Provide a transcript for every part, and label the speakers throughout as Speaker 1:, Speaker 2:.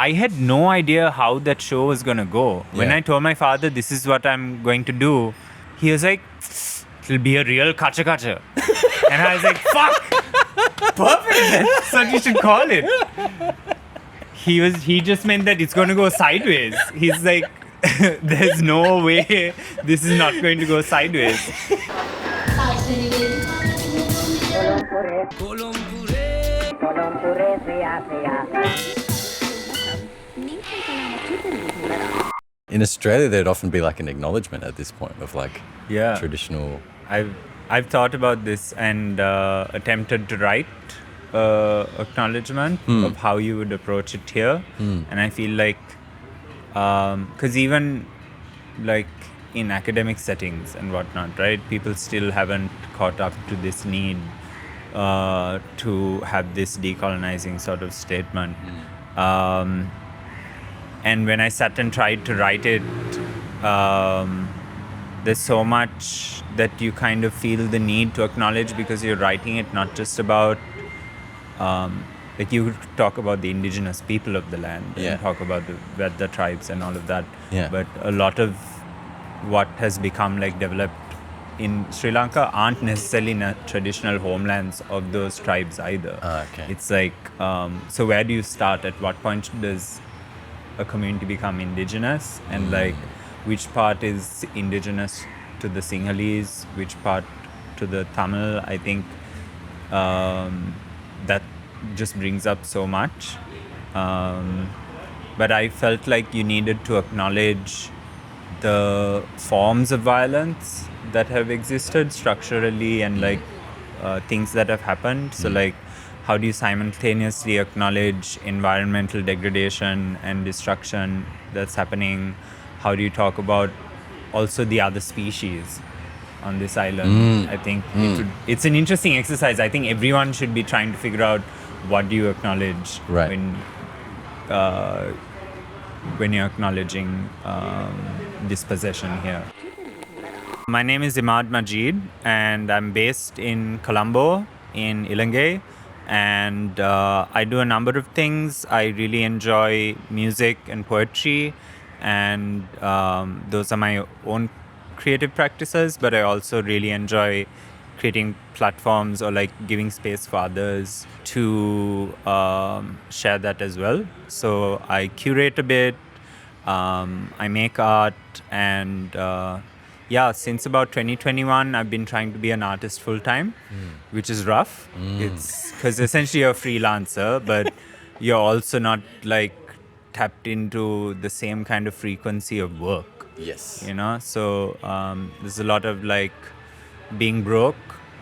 Speaker 1: I had no idea how that show was going to go. When I told my father, this is what I'm going to do, he was like, it'll be a real kacha kacha. And I was like, fuck! Perfect! That's what you should call it. He just meant that it's going to go sideways. He's like, there's no way this is not going to go sideways.
Speaker 2: In Australia, there'd often be like an acknowledgement at this point of like traditional.
Speaker 1: I've thought about this and attempted to write acknowledgement of how you would approach it here, and I feel like because even like in academic settings and whatnot, right? People still haven't caught up to this need to have this decolonizing sort of statement. And when I sat and tried to write it, there's so much that you kind of feel the need to acknowledge because you're writing it not just about, like you talk about the indigenous people of the land and talk about the tribes and all of that. But a lot of what has become like developed in Sri Lanka aren't necessarily traditional homelands of those tribes either. It's like, so where do you start? At what point does a community become indigenous? And like, which part is indigenous to the Sinhalese, which part to the Tamil? I think that just brings up so much. But I felt like you needed to acknowledge the forms of violence that have existed structurally and like things that have happened. So like, how do you simultaneously acknowledge environmental degradation and destruction that's happening? How do you talk about also the other species on this island? I think it's an interesting exercise. I think everyone should be trying to figure out what do you acknowledge when you're acknowledging dispossession here. My name is Imaad Majeed and I'm based in Colombo in Ilangay. And I do a number of things. I really enjoy music and poetry, and those are my own creative practices, but I also really enjoy creating platforms or like giving space for others to share that as well. So I curate a bit, I make art, and since about 2021, I've been trying to be an artist full-time, which is rough. It's because essentially you're a freelancer, but you're also not like tapped into the same kind of frequency of work.
Speaker 2: Yes.
Speaker 1: You know, so there's a lot of like being broke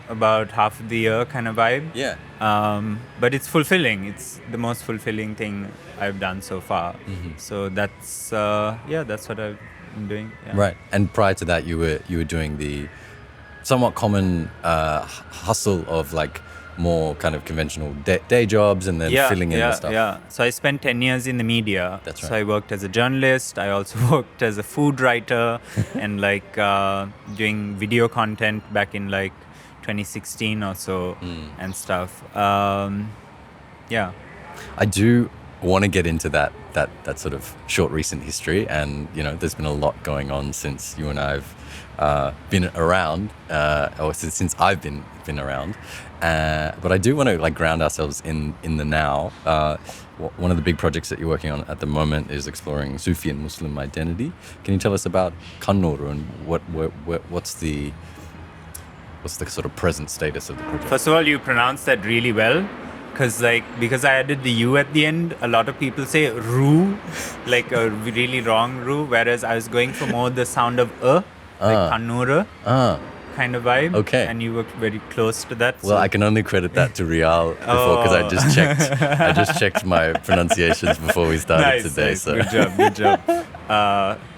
Speaker 1: about half of the year kind of vibe.
Speaker 2: Yeah.
Speaker 1: But it's fulfilling. It's the most fulfilling thing I've done so far. So that's what I've been doing. Yeah.
Speaker 2: Right. And prior to that, you were doing the somewhat common hustle of like more kind of conventional day jobs and then filling in the stuff.
Speaker 1: Yeah. So I spent 10 years in the media.
Speaker 2: That's right.
Speaker 1: So I worked as a journalist. I also worked as a food writer and like doing video content back in like 2016 or so and stuff.
Speaker 2: I do want to get into that sort of short recent history, and you know, there's been a lot going on since you and I've been around, or since I've been around. But I do want to like ground ourselves in the now. One of the big projects that you're working on at the moment is exploring Sufi and Muslim identity. Can you tell us about Kannur and what's the sort of present status of the project?
Speaker 1: First of all, you pronounced that really well. Because I added the U at the end, a lot of people say ru, like a really wrong ru, whereas I was going for more the sound of like Kannur kind of vibe.
Speaker 2: Okay.
Speaker 1: And you were very close to that.
Speaker 2: Well, I can only credit that to Rial before, because I just checked my pronunciations before we started today.
Speaker 1: Nice.
Speaker 2: So
Speaker 1: Good job.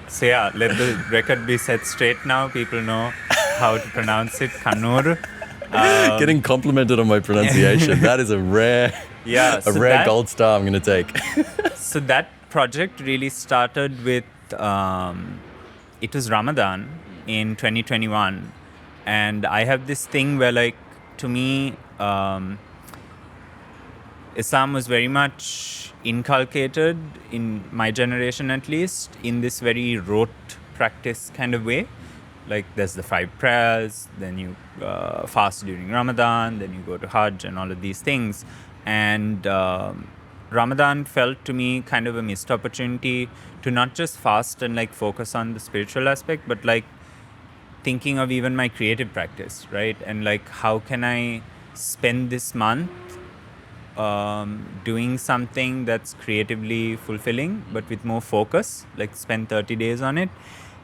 Speaker 1: So yeah, let the record be set straight now. People know how to pronounce it, Kannur.
Speaker 2: Getting complimented on my pronunciation, that is a rare gold star I'm going to take.
Speaker 1: So that project really started with, it was Ramadan in 2021. And I have this thing where like, to me, Islam was very much inculcated, in my generation at least, in this very rote practice kind of way. Like there's the 5 prayers, then you fast during Ramadan, then you go to Hajj and all of these things. And Ramadan felt to me kind of a missed opportunity to not just fast and like focus on the spiritual aspect, but like thinking of even my creative practice, right? And like how can I spend this month doing something that's creatively fulfilling but with more focus, like spend 30 days on it.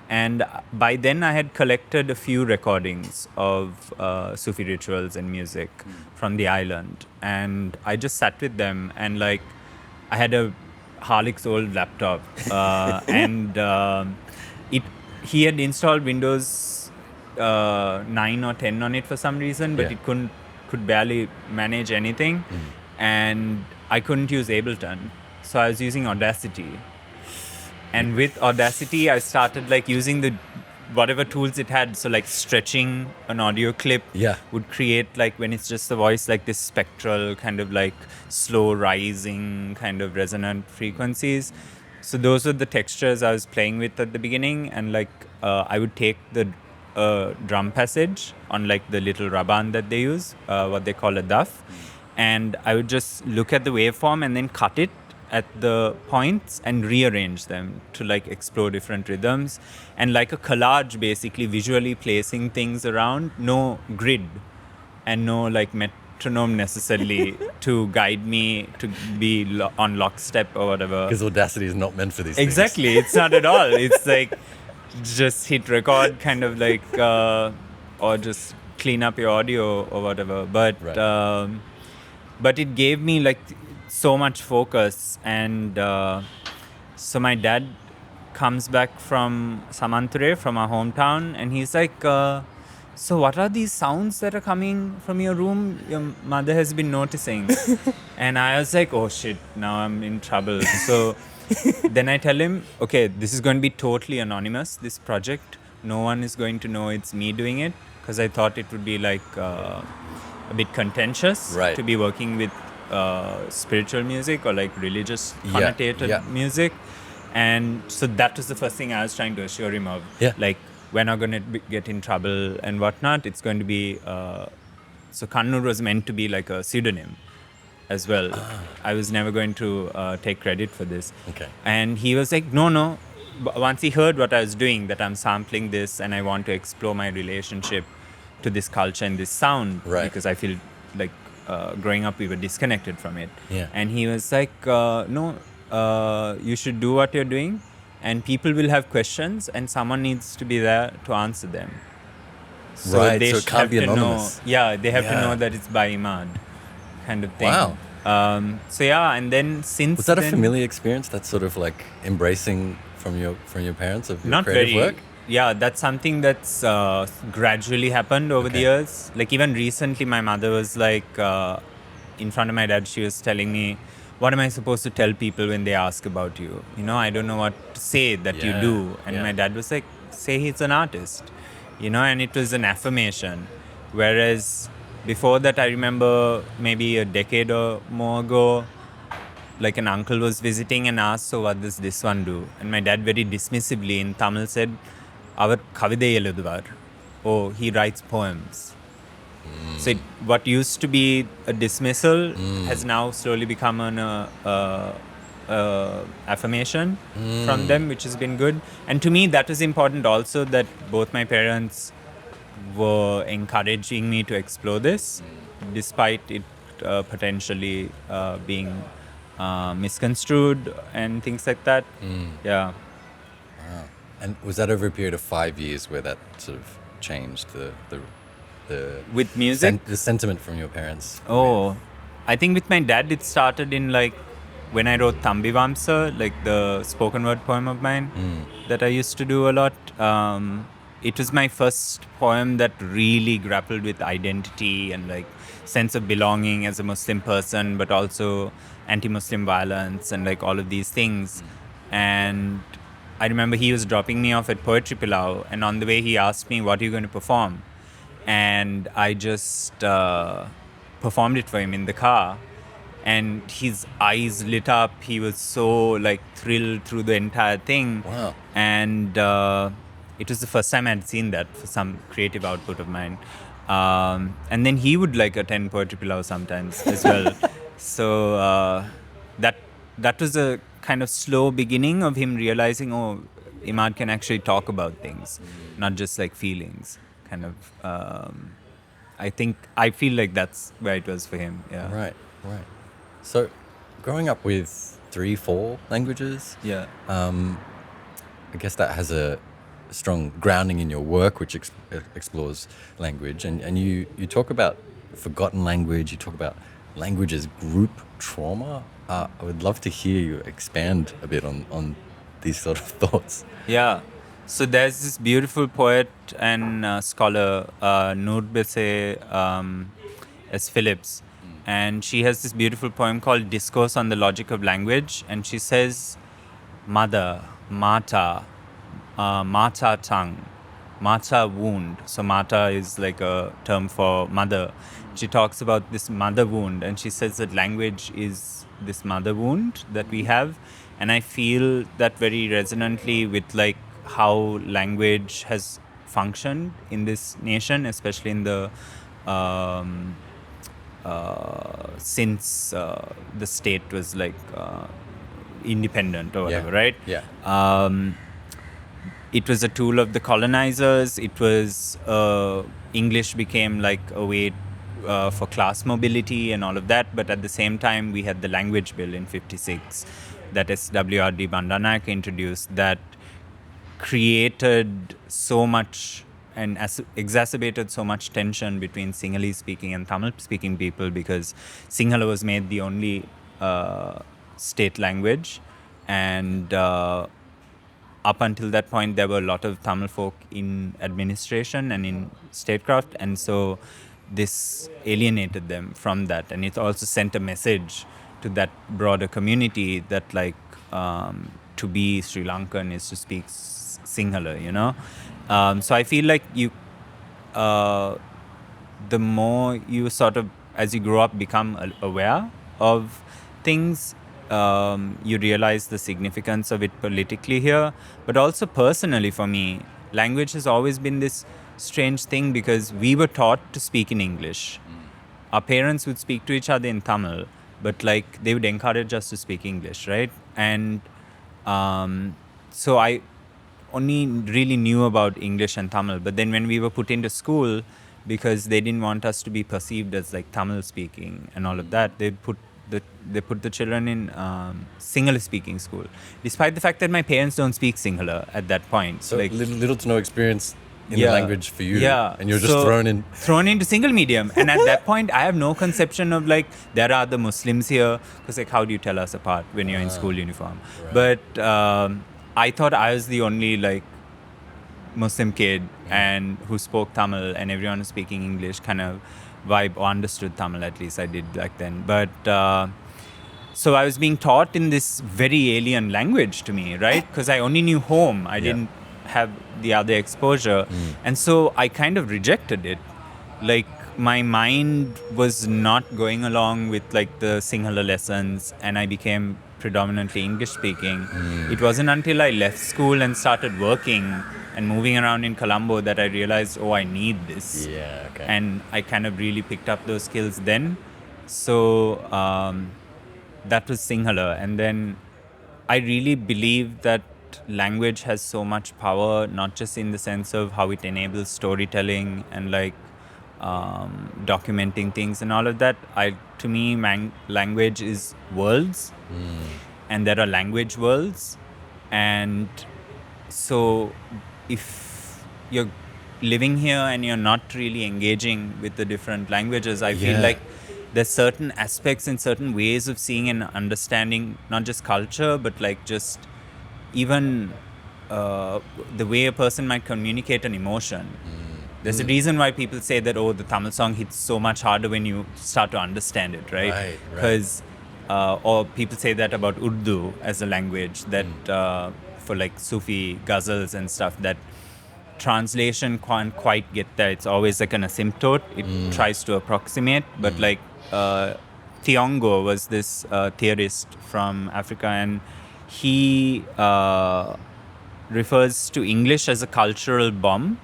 Speaker 1: And by then I had collected a few recordings of Sufi rituals and music from the island, and I just sat with them, and like I had a Harlick's old laptop and he had installed Windows 9 or 10 on it for some reason, but it could barely manage anything. And I couldn't use Ableton, so I was using Audacity. And with Audacity, I started like using the whatever tools it had. So like stretching an audio clip would create, like when it's just the voice, like this spectral kind of like slow rising kind of resonant frequencies. So those were the textures I was playing with at the beginning. And like I would take the drum passage on like the little raban that they use, what they call a daf. And I would just look at the waveform and then cut it at the points and rearrange them to like explore different rhythms, and like a collage, basically visually placing things around, no grid and no like metronome necessarily to guide me to be on lockstep or whatever.
Speaker 2: Because Audacity is not meant for these
Speaker 1: Exactly,
Speaker 2: things.
Speaker 1: it's not at all. It's like just hit record, kind of like, or just clean up your audio or whatever. But it gave me like so much focus. And so my dad comes back from Samanture, from our hometown, and he's like, so what are these sounds that are coming from your room? Your mother has been noticing. And I was like, oh shit, now I'm in trouble. So then I tell him, okay, this is going to be totally anonymous, this project. No one is going to know it's me doing it, because I thought it would be like a bit contentious to be working with spiritual music or like religious connotated music. And so that was the first thing I was trying to assure him of. Like, we're not going to get in trouble and whatnot. It's going to be... so Kannur was meant to be like a pseudonym as well. I was never going to take credit for this. And he was like, no. Once he heard what I was doing, that I'm sampling this and I want to explore my relationship to this culture and this sound, because I feel like growing up we were disconnected from it. And he was like, no, you should do what you're doing, and people will have questions and someone needs to be there to answer them. So they
Speaker 2: so it can't be anonymous.
Speaker 1: They have to know that it's by Imaad, kind of thing. And then since
Speaker 2: was that a familiar experience, that sort of like embracing from your parents of your
Speaker 1: not
Speaker 2: creative
Speaker 1: very,
Speaker 2: work?
Speaker 1: Yeah, that's something that's gradually happened over the years. Like even recently, my mother was like, in front of my dad, she was telling me, what am I supposed to tell people when they ask about you? You know, I don't know what to say that you do. And my dad was like, say he's an artist, you know, and it was an affirmation. Whereas before that, I remember maybe a decade or more ago, like an uncle was visiting and asked, so what does this one do? And my dad very dismissively in Tamil said, our kavide eluduvar. Oh, he writes poems. So what used to be a dismissal has now slowly become an affirmation from them, which has been good. And to me, that was important also, that both my parents were encouraging me to explore this, despite it potentially being misconstrued and things like that. Wow.
Speaker 2: And was that over a period of 5 years where that sort of changed the
Speaker 1: with music?
Speaker 2: The sentiment from your parents?
Speaker 1: I think with my dad it started in like when I wrote Thambi Vamsa, like the spoken word poem of mine that I used to do a lot. It was my first poem that really grappled with identity and like sense of belonging as a Muslim person, but also anti-Muslim violence and like all of these things. And I remember he was dropping me off at Poetry Pilau, and on the way he asked me, what are you going to perform? And I just performed it for him in the car. and his eyes lit up. He was so like thrilled through the entire thing.
Speaker 2: Wow.
Speaker 1: And it was the first time I'd seen that for some creative output of mine. And then he would like attend Poetry Pilau sometimes as well. So that was a kind of slow beginning of him realizing, oh, Imaad can actually talk about things, not just like feelings. Kind of, I feel like that's where it was for him. Yeah.
Speaker 2: Right. So, growing up with 3-4 languages,
Speaker 1: Yeah.
Speaker 2: I guess that has a strong grounding in your work, which explores language. And you talk about forgotten language, you talk about language as group trauma. I would love to hear you expand a bit on these sort of thoughts.
Speaker 1: Yeah. So there's this beautiful poet and scholar, Nurbese S. Phillips, and she has this beautiful poem called Discourse on the Logic of Language, and she says, mother, mata, mata tongue, mata wound. So mata is like a term for mother. She talks about this mother wound, and she says that language is this mother wound that we have. And I feel that very resonantly with like how language has functioned in this nation, especially in the since the state was like independent or whatever, right?
Speaker 2: Yeah.
Speaker 1: It was a tool of the colonizers. It was English became like a way for class mobility and all of that. But at the same time, we had the language bill in '56 that SWRD Bandaranaike introduced that created so much and exacerbated so much tension between Sinhalese speaking and Tamil speaking people, because Sinhala was made the only state language, and up until that point there were a lot of Tamil folk in administration and in statecraft, and so this alienated them from that, and it also sent a message to that broader community that like to be Sri Lankan is to speak Sinhala, you know. So I feel like you, the more you sort of, as you grow up, become aware of things, you realize the significance of it politically here, but also personally for me, language has always been this strange thing because we were taught to speak in English. Our parents would speak to each other in Tamil, but like they would encourage us to speak English, right? And so I only really knew about English and Tamil, but then when we were put into school, because they didn't want us to be perceived as like Tamil speaking and all of that, they put the children in Sinhala speaking school, despite the fact that my parents don't speak Sinhala at that point.
Speaker 2: So
Speaker 1: like
Speaker 2: little to no experience in the language for you, and you're just
Speaker 1: so
Speaker 2: thrown into
Speaker 1: single medium. And at that point, I have no conception of like there are the Muslims here, because like how do you tell us apart when you're in school uniform?
Speaker 2: Right.
Speaker 1: But I thought I was the only like Muslim kid and who spoke Tamil, and everyone was speaking English kind of vibe, or understood Tamil, at least I did back then. But so I was being taught in this very alien language to me, right? Because I only knew home. I didn't have the other exposure. And so I kind of rejected it. Like my mind was not going along with like the Sinhala lessons, and I became predominantly English speaking. It wasn't until I left school and started working and moving around in Colombo that I realized, oh, I need this.
Speaker 2: Yeah, okay.
Speaker 1: And I kind of really picked up those skills then. So that was Sinhala. And then I really believe that language has so much power, not just in the sense of how it enables storytelling and like documenting things and all of that. To me, language is worlds, and there are language worlds. And so if you're living here and you're not really engaging with the different languages, I feel like there's certain aspects and certain ways of seeing and understanding not just culture, but like just even the way a person might communicate an emotion. There's a reason why people say that, oh, the Tamil song hits so much harder when you start to understand it, right?
Speaker 2: Right.
Speaker 1: Because or people say that about Urdu as a language, that for like Sufi ghazals and stuff, that translation can't quite get there. It's always like an asymptote. It tries to approximate, but like Thiongo was this theorist from Africa, and he refers to English as a cultural bomb.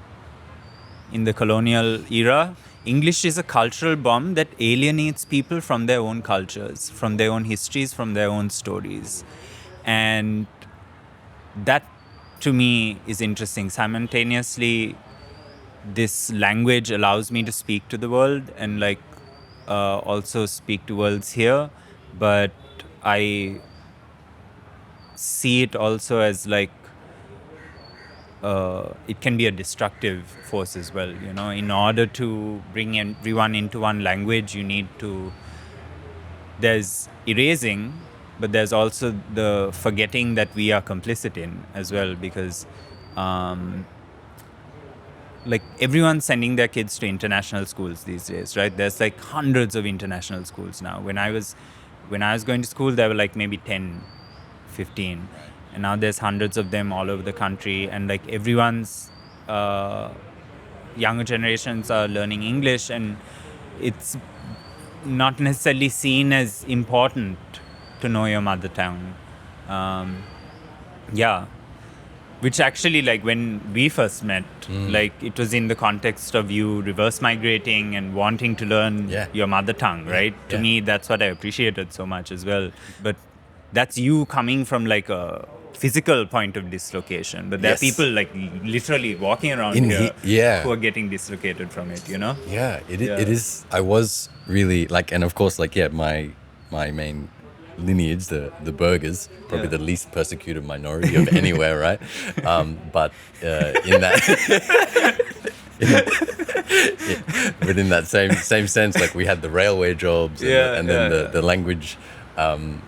Speaker 1: In the colonial era, English is a cultural bomb that alienates people from their own cultures, from their own histories, from their own stories. And that, to me, is interesting. Simultaneously, this language allows me to speak to the world and also speak to worlds here, but I see it also as it can be a destructive force as well. In order to bring everyone into one language, there's erasing, but there's also the forgetting that we are complicit in as well, because everyone's sending their kids to international schools these days, right? There's hundreds of international schools now. When I was going to school, there were maybe 10, 15. And now there's hundreds of them all over the country, and everyone's younger generations are learning English, and it's not necessarily seen as important to know your mother tongue. Which actually, when we first met, it was in the context of you reverse migrating and wanting to learn your mother tongue, right? To me, that's what I appreciated so much as well. But that's you coming from a physical point of dislocation, but there are people literally walking around here who are getting dislocated from it,
Speaker 2: It is. I was really and of course my main lineage, the Burghers, probably the least persecuted minority of anywhere, right? But in that but in that same sense, we had the railway jobs and then the language the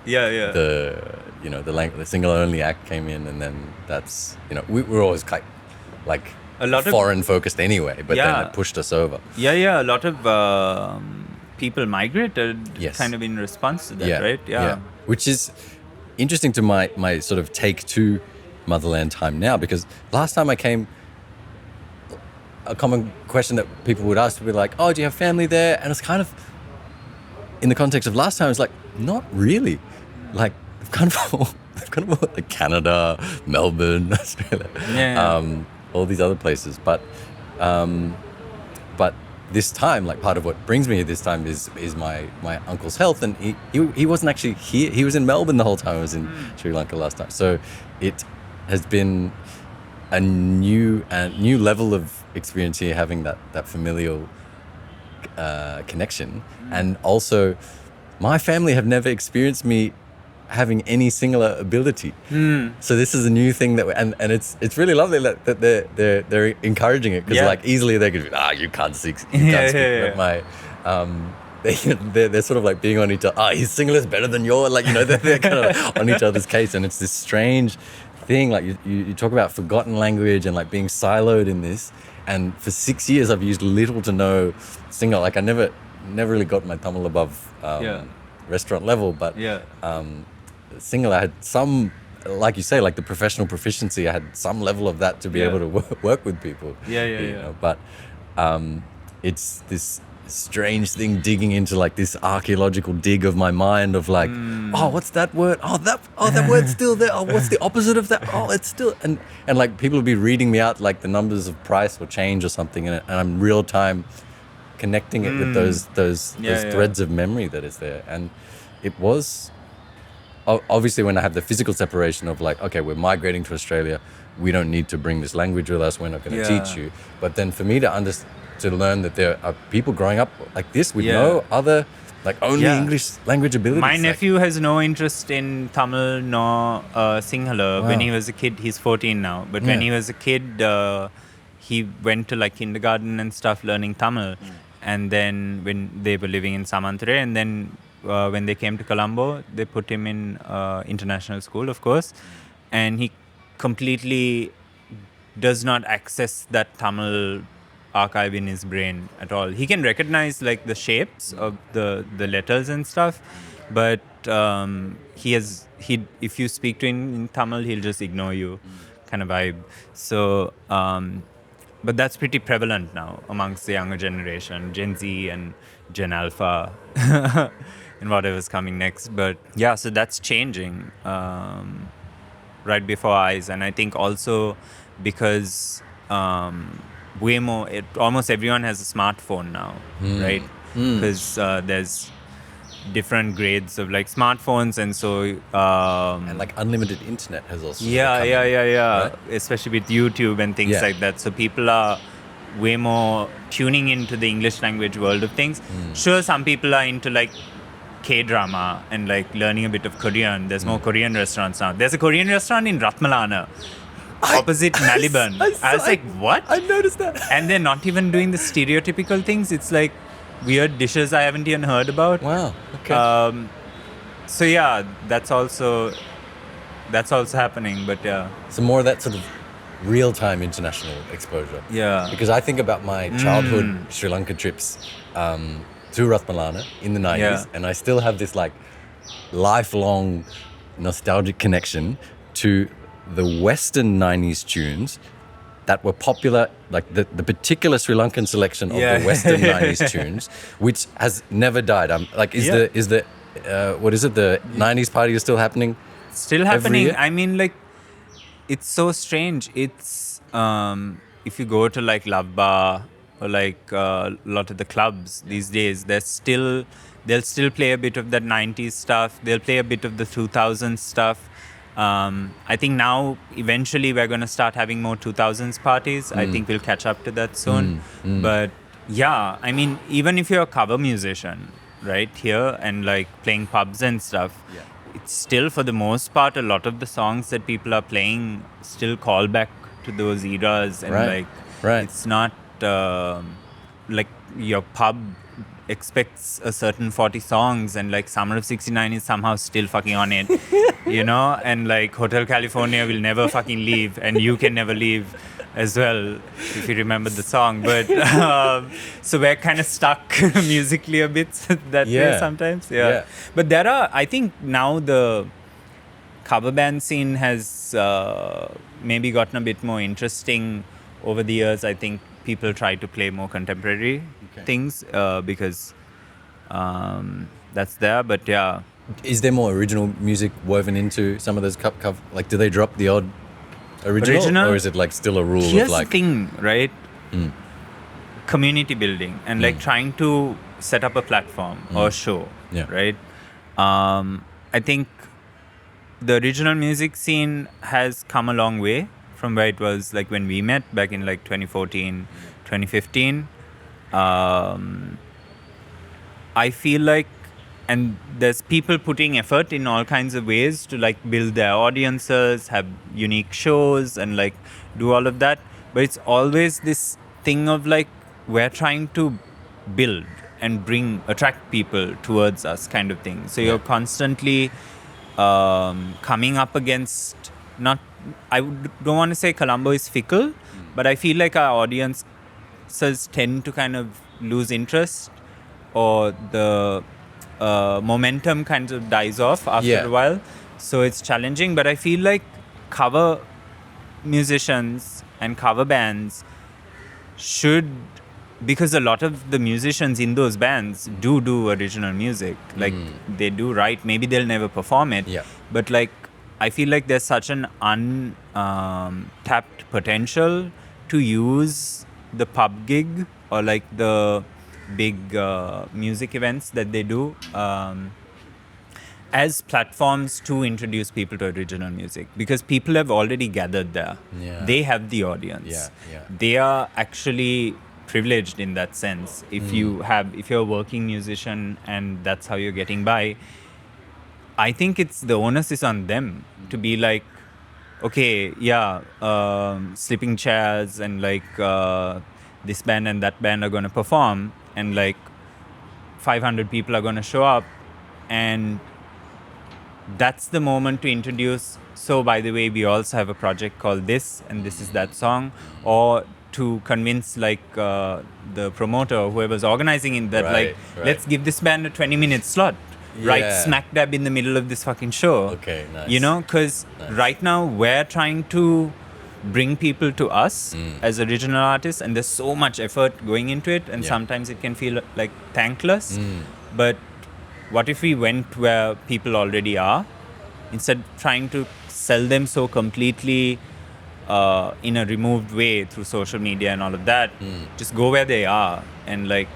Speaker 2: single only act came in, and then that's we were always a lot foreign focused anyway, but then it pushed us over.
Speaker 1: A lot of people migrated kind of in response to that, right?
Speaker 2: Which is interesting to my sort of take to motherland time now, because last time I came, a common question that people would ask would be like, oh, do you have family there? And it's kind of in the context of last time, it's not really. They've kind of all Canada, Melbourne, Australia, all these other places. But this time, part of what brings me here this time is my uncle's health, and he wasn't actually here. He was in Melbourne the whole time. I was in Sri Lanka last time. So it has been a new level of experience here, having that familial connection, and also my family have never experienced me having any singular ability. So this is a new thing and it's really lovely that they're encouraging it, because easily they could be, you can't speak. But my they're sort of being on each other. His singular is better than yours. They're kind of on each other's case, and it's this strange thing. You talk about forgotten language and being siloed in this. And for 6 years, I've used little to no singular. I never really got my Tamil above restaurant level, but singular, I had some, like you say, the professional proficiency. I had some level of that to be able to work with people. But it's this strange thing digging into this archaeological dig of my mind of what's that word? That word's still there. Oh, what's the opposite of that? Oh, it's still, and people will be reading me out the numbers of price or change or something, and I'm real time connecting it with those threads of memory that is there. And it was obviously when I have the physical separation of okay, we're migrating to Australia, we don't need to bring this language with us, we're not going to teach you. But then for me to learn that there are people growing up like this with no other only English language abilities.
Speaker 1: My nephew has no interest in Tamil nor Sinhala. When he was a kid, he's 14 now, but when he was a kid, he went to kindergarten and stuff learning Tamil. And then when they were living in Samanthre, and then when they came to Colombo, they put him in international school, of course, and he completely does not access that Tamil archive in his brain at all. He can recognize the shapes of the letters and stuff, but if you speak to him in Tamil, he'll just ignore you, kind of vibe. So but that's pretty prevalent now amongst the younger generation, Gen Z and Gen Alpha. in whatever's coming next. But yeah, so that's changing right before our eyes. And I think also because way more, almost everyone has a smartphone now, right? Because there's different grades of like smartphones, and so
Speaker 2: And like unlimited internet has also come in,
Speaker 1: yeah,
Speaker 2: right?
Speaker 1: especially with YouTube and things
Speaker 2: Yeah.
Speaker 1: like that. So people are way more tuning into the English language world of things. Sure, some people are into like K-drama and like learning a bit of Korean. There's more Korean restaurants now. There's a Korean restaurant in Ratmalana opposite Maliban. I was like, what?
Speaker 2: I noticed that.
Speaker 1: And they're not even doing the stereotypical things. It's like weird dishes I haven't even heard about.
Speaker 2: Wow. Okay.
Speaker 1: So yeah, that's also happening. But yeah,
Speaker 2: So more of that sort of real-time international exposure.
Speaker 1: yeah,
Speaker 2: Because I think about my childhood Sri Lanka trips to Ratmalana in the 90s,
Speaker 1: Yeah.
Speaker 2: and I still have this like lifelong nostalgic connection to the Western 90s tunes that were popular, like the particular Sri Lankan selection of
Speaker 1: Yeah.
Speaker 2: the Western 90s tunes, which has never died. Like, is
Speaker 1: Yeah.
Speaker 2: the what is it? The 90s party is still happening?
Speaker 1: still
Speaker 2: Every
Speaker 1: happening.
Speaker 2: year?
Speaker 1: I mean, like, it's so strange. It's if you go to like Love Bar or like a lot of the clubs these days, they'll still play a bit of that 90s stuff. They'll play a bit of the 2000s stuff. I think now eventually we're going to start having more 2000s parties. I think we'll catch up to that soon. But yeah, I mean, even if you're a cover musician, right, here and like playing pubs and stuff,
Speaker 2: Yeah.
Speaker 1: it's still for the most part a lot of the songs that people are playing still call back to those eras, and
Speaker 2: Right.
Speaker 1: like it's not like your pub expects a certain 40 songs and like Summer of 69 is somehow still fucking on it, you know, and like Hotel California will never fucking leave, and you can never leave as well if you remember the song. But so we're kind of stuck musically a bit that way
Speaker 2: Yeah.
Speaker 1: sometimes.
Speaker 2: Yeah.
Speaker 1: But there are, I think now the cover band scene has maybe gotten a bit more interesting over the years. I think people try to play more contemporary things because that's there. But yeah,
Speaker 2: Is there more original music woven into some of those cover? Like, do they drop the odd original? Or is it like still a rule
Speaker 1: here's
Speaker 2: of like...
Speaker 1: the thing, right? Community building and like trying to set up a platform or show,
Speaker 2: Yeah.
Speaker 1: right? I think the original music scene has come a long way from where it was like when we met back in like 2014, 2015. I feel like, and there's people putting effort in all kinds of ways to like build their audiences, have unique shows and like do all of that. But it's always this thing of like, we're trying to build and attract people towards us kind of thing. So you're constantly coming up against, don't want to say Colombo is fickle, but I feel like our audiences tend to kind of lose interest, or the momentum kind of dies off after a while. So it's challenging, but I feel like cover musicians and cover bands should, because a lot of the musicians in those bands do original music. Like they do write, maybe they'll never perform it.
Speaker 2: Yeah.
Speaker 1: But like, I feel like there's such an untapped potential to use the pub gig or like the big music events that they do as platforms to introduce people to original music, because people have already gathered there.
Speaker 2: Yeah.
Speaker 1: They have the audience.
Speaker 2: Yeah.
Speaker 1: They are actually privileged in that sense. If you're a working musician and that's how you're getting by, I think the onus is on them to be like, okay, sleeping chairs and like this band and that band are going to perform, and like 500 people are going to show up, and that's the moment to introduce, so by the way, we also have a project called this, and this is that song, or to convince like the promoter or whoever's organizing it that
Speaker 2: Right.
Speaker 1: let's give this band a 20-minute slot right
Speaker 2: Yeah.
Speaker 1: smack dab in the middle of this fucking show.
Speaker 2: Okay, nice.
Speaker 1: You know, because right now we're trying to bring people to us as original artists, and there's so much effort going into it, and sometimes it can feel like thankless. But what if we went where people already are, instead of trying to sell them so completely in a removed way through social media and all of that, just go where they are and like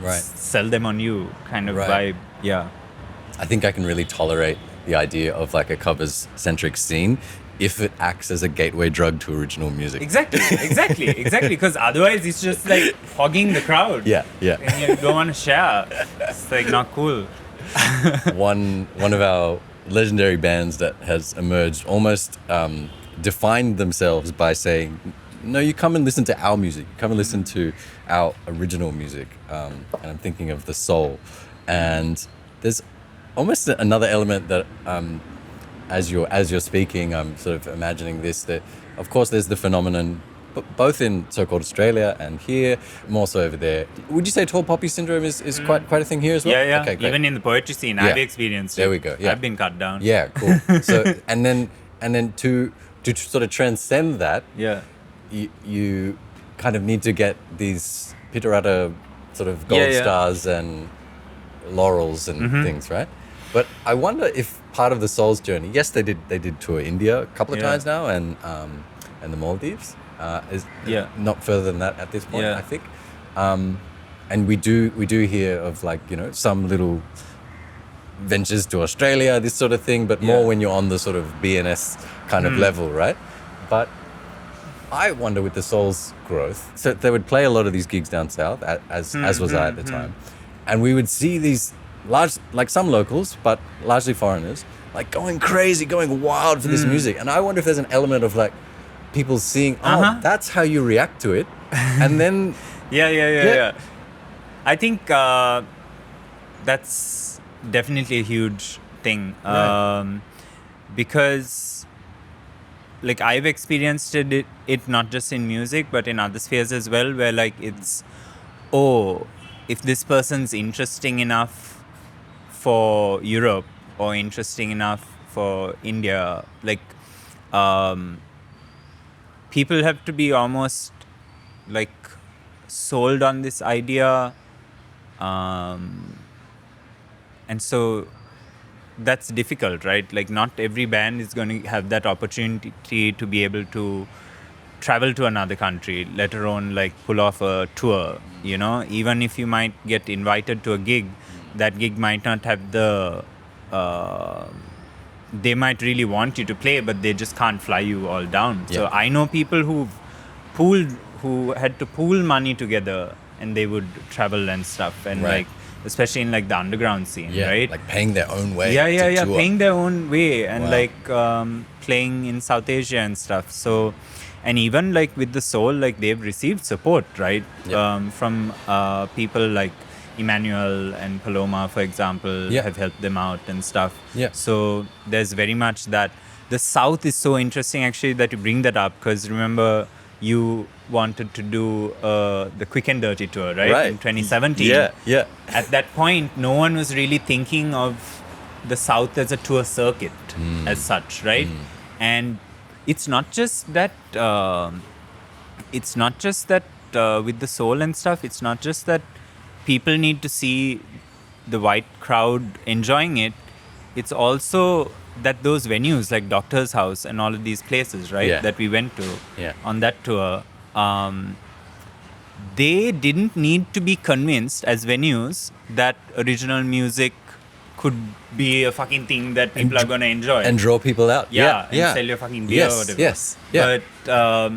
Speaker 2: Right.
Speaker 1: sell them on you kind of
Speaker 2: Right.
Speaker 1: vibe. Yeah.
Speaker 2: I think I can really tolerate the idea of like a covers-centric scene if it acts as a gateway drug to original music.
Speaker 1: Exactly. Because otherwise it's just like hogging the crowd.
Speaker 2: Yeah.
Speaker 1: And you don't want to share. It's like not cool.
Speaker 2: One of our legendary bands that has emerged almost defined themselves by saying, no, you come and listen to our music. You come and listen to our original music. And I'm thinking of The Soul. And there's almost another element that as you're speaking, I'm sort of imagining this, that of course there's the phenomenon both in so-called Australia and here, more so over there. Would you say tall poppy syndrome is quite a thing here as well?
Speaker 1: Yeah.
Speaker 2: Okay, great.
Speaker 1: Even in the poetry scene, I've experienced it.
Speaker 2: There we go. Yeah.
Speaker 1: I've been cut down.
Speaker 2: Yeah, cool. So and then to sort of transcend that,
Speaker 1: Yeah.
Speaker 2: you kind of need to get these Pitarata sort of gold stars and laurels and things, right? But I wonder if part of the Soul's journey, yes, they did tour India a couple of times now, and the Maldives is not further than that at this point, I think. And we do hear of like, you know, some little ventures to Australia, this sort of thing, but more when you're on the sort of BNS kind of level, right? But I wonder with the Soul's growth, so they would play a lot of these gigs down south, as was I at the time, and we would see these large, like some locals, but largely foreigners, like going crazy, going wild for this music. And I wonder if there's an element of like people seeing, that's how you react to it, and then
Speaker 1: Yeah. I think that's definitely a huge thing, because like I've experienced it not just in music but in other spheres as well, where like it's, if this person's interesting enough for Europe or interesting enough for India, like people have to be almost like sold on this idea, and so that's difficult, right? Like not every band is going to have that opportunity to be able to travel to another country, let alone like pull off a tour, you know. Even if you might get invited to a gig, that gig might not have the they might really want you to play, but they just can't fly you all down. So I know people who had to pool money together and they would travel and stuff, and like especially in like the underground scene, right?
Speaker 2: Like paying their own way.
Speaker 1: Yeah,
Speaker 2: tour.
Speaker 1: paying their own way, and like playing in South Asia and stuff. So, and even like with the Soul, like they've received support, right? From people like Emmanuel and Paloma, for example, have helped them out and stuff. So there's very much that. The South is so interesting actually that you bring that up, because remember you wanted to do the Quick and Dirty tour, right? In 2017.
Speaker 2: Yeah.
Speaker 1: At that point, no one was really thinking of the South as a tour circuit as such, right? And it's not just that. With the Soul and stuff, it's not just that people need to see the white crowd enjoying it. It's also that those venues like Doctor's House and all of these places, right, that we went to on that tour, they didn't need to be convinced as venues that original music could be a fucking thing that people are going to enjoy.
Speaker 2: And draw people out.
Speaker 1: And sell your fucking beer or whatever. But,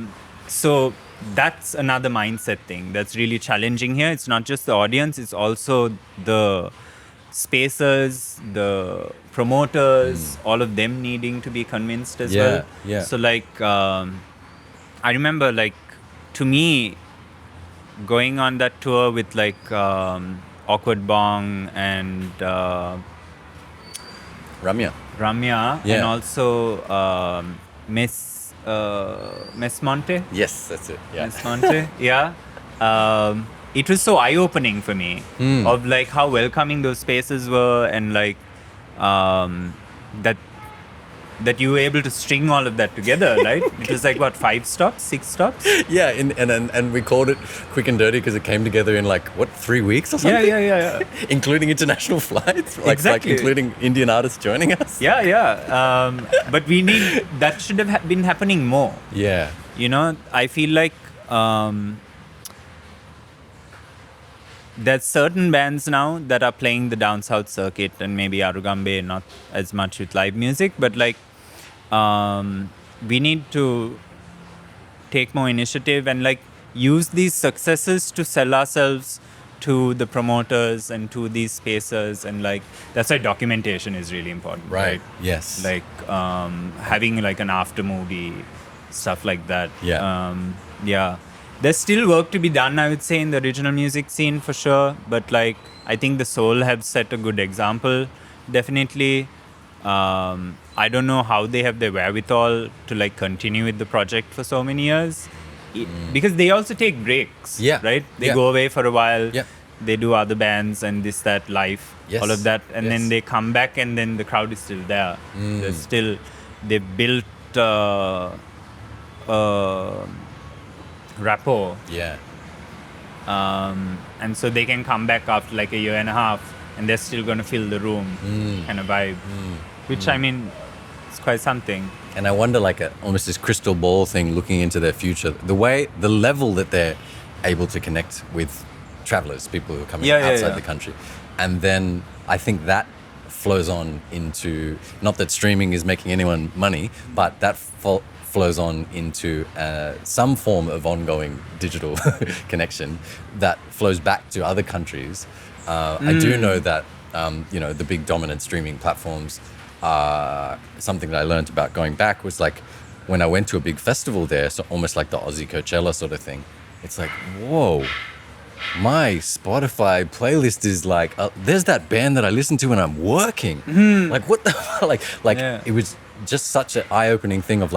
Speaker 1: so that's another mindset thing that's really challenging here. It's not just the audience, it's also the spacers, the promoters, all of them needing to be convinced as well. So like, I remember like, to me, going on that tour with like Awkward Bong and
Speaker 2: Ramya,
Speaker 1: and also Miss Monte.
Speaker 2: Yes, that's it.
Speaker 1: Miss Monte. It was so eye-opening for me of like how welcoming those spaces were, and like that that you were able to string all of that together, right? It was like, what, 5 stops, 6 stops?
Speaker 2: Yeah, and we called it Quick and Dirty because it came together in 3 weeks or something?
Speaker 1: Yeah.
Speaker 2: Including international flights?
Speaker 1: Exactly.
Speaker 2: Including Indian artists joining us?
Speaker 1: Yeah. But that should have been happening more.
Speaker 2: Yeah.
Speaker 1: I feel like there's certain bands now that are playing the down south circuit, and maybe Arugambe not as much with live music, but we need to take more initiative and use these successes to sell ourselves to the promoters and to these spaces, and that's why documentation is really important, right?
Speaker 2: Yes.
Speaker 1: Having an after movie, stuff like that.
Speaker 2: Yeah.
Speaker 1: There's still work to be done, I would say, in the original music scene for sure. But I think the Soul have set a good example, definitely. I don't know how they have the wherewithal to continue with the project for so many years, because they also take breaks.
Speaker 2: Yeah.
Speaker 1: Right. They go away for a while.
Speaker 2: Yeah.
Speaker 1: They do other bands and this, that, life,
Speaker 2: Yes.
Speaker 1: all of that, and
Speaker 2: Yes.
Speaker 1: then they come back, and then the crowd is still there. They built rapport,
Speaker 2: Yeah.
Speaker 1: and so they can come back after a year and a half, and they're still going to fill the room, kind of vibe, which I mean, it's quite something.
Speaker 2: And I wonder, almost this crystal ball thing, looking into their future, the level that they're able to connect with travelers, people who are coming outside the country. And then I think that flows on into, not that streaming is making anyone money, but that flows on into some form of ongoing digital connection that flows back to other countries. I do know that, the big dominant streaming platforms, something that I learned about going back was when I went to a big festival there, so almost like the Aussie Coachella sort of thing, it's whoa, my Spotify playlist is there's that band that I listen to when I'm working. What the It was just such an eye-opening thing of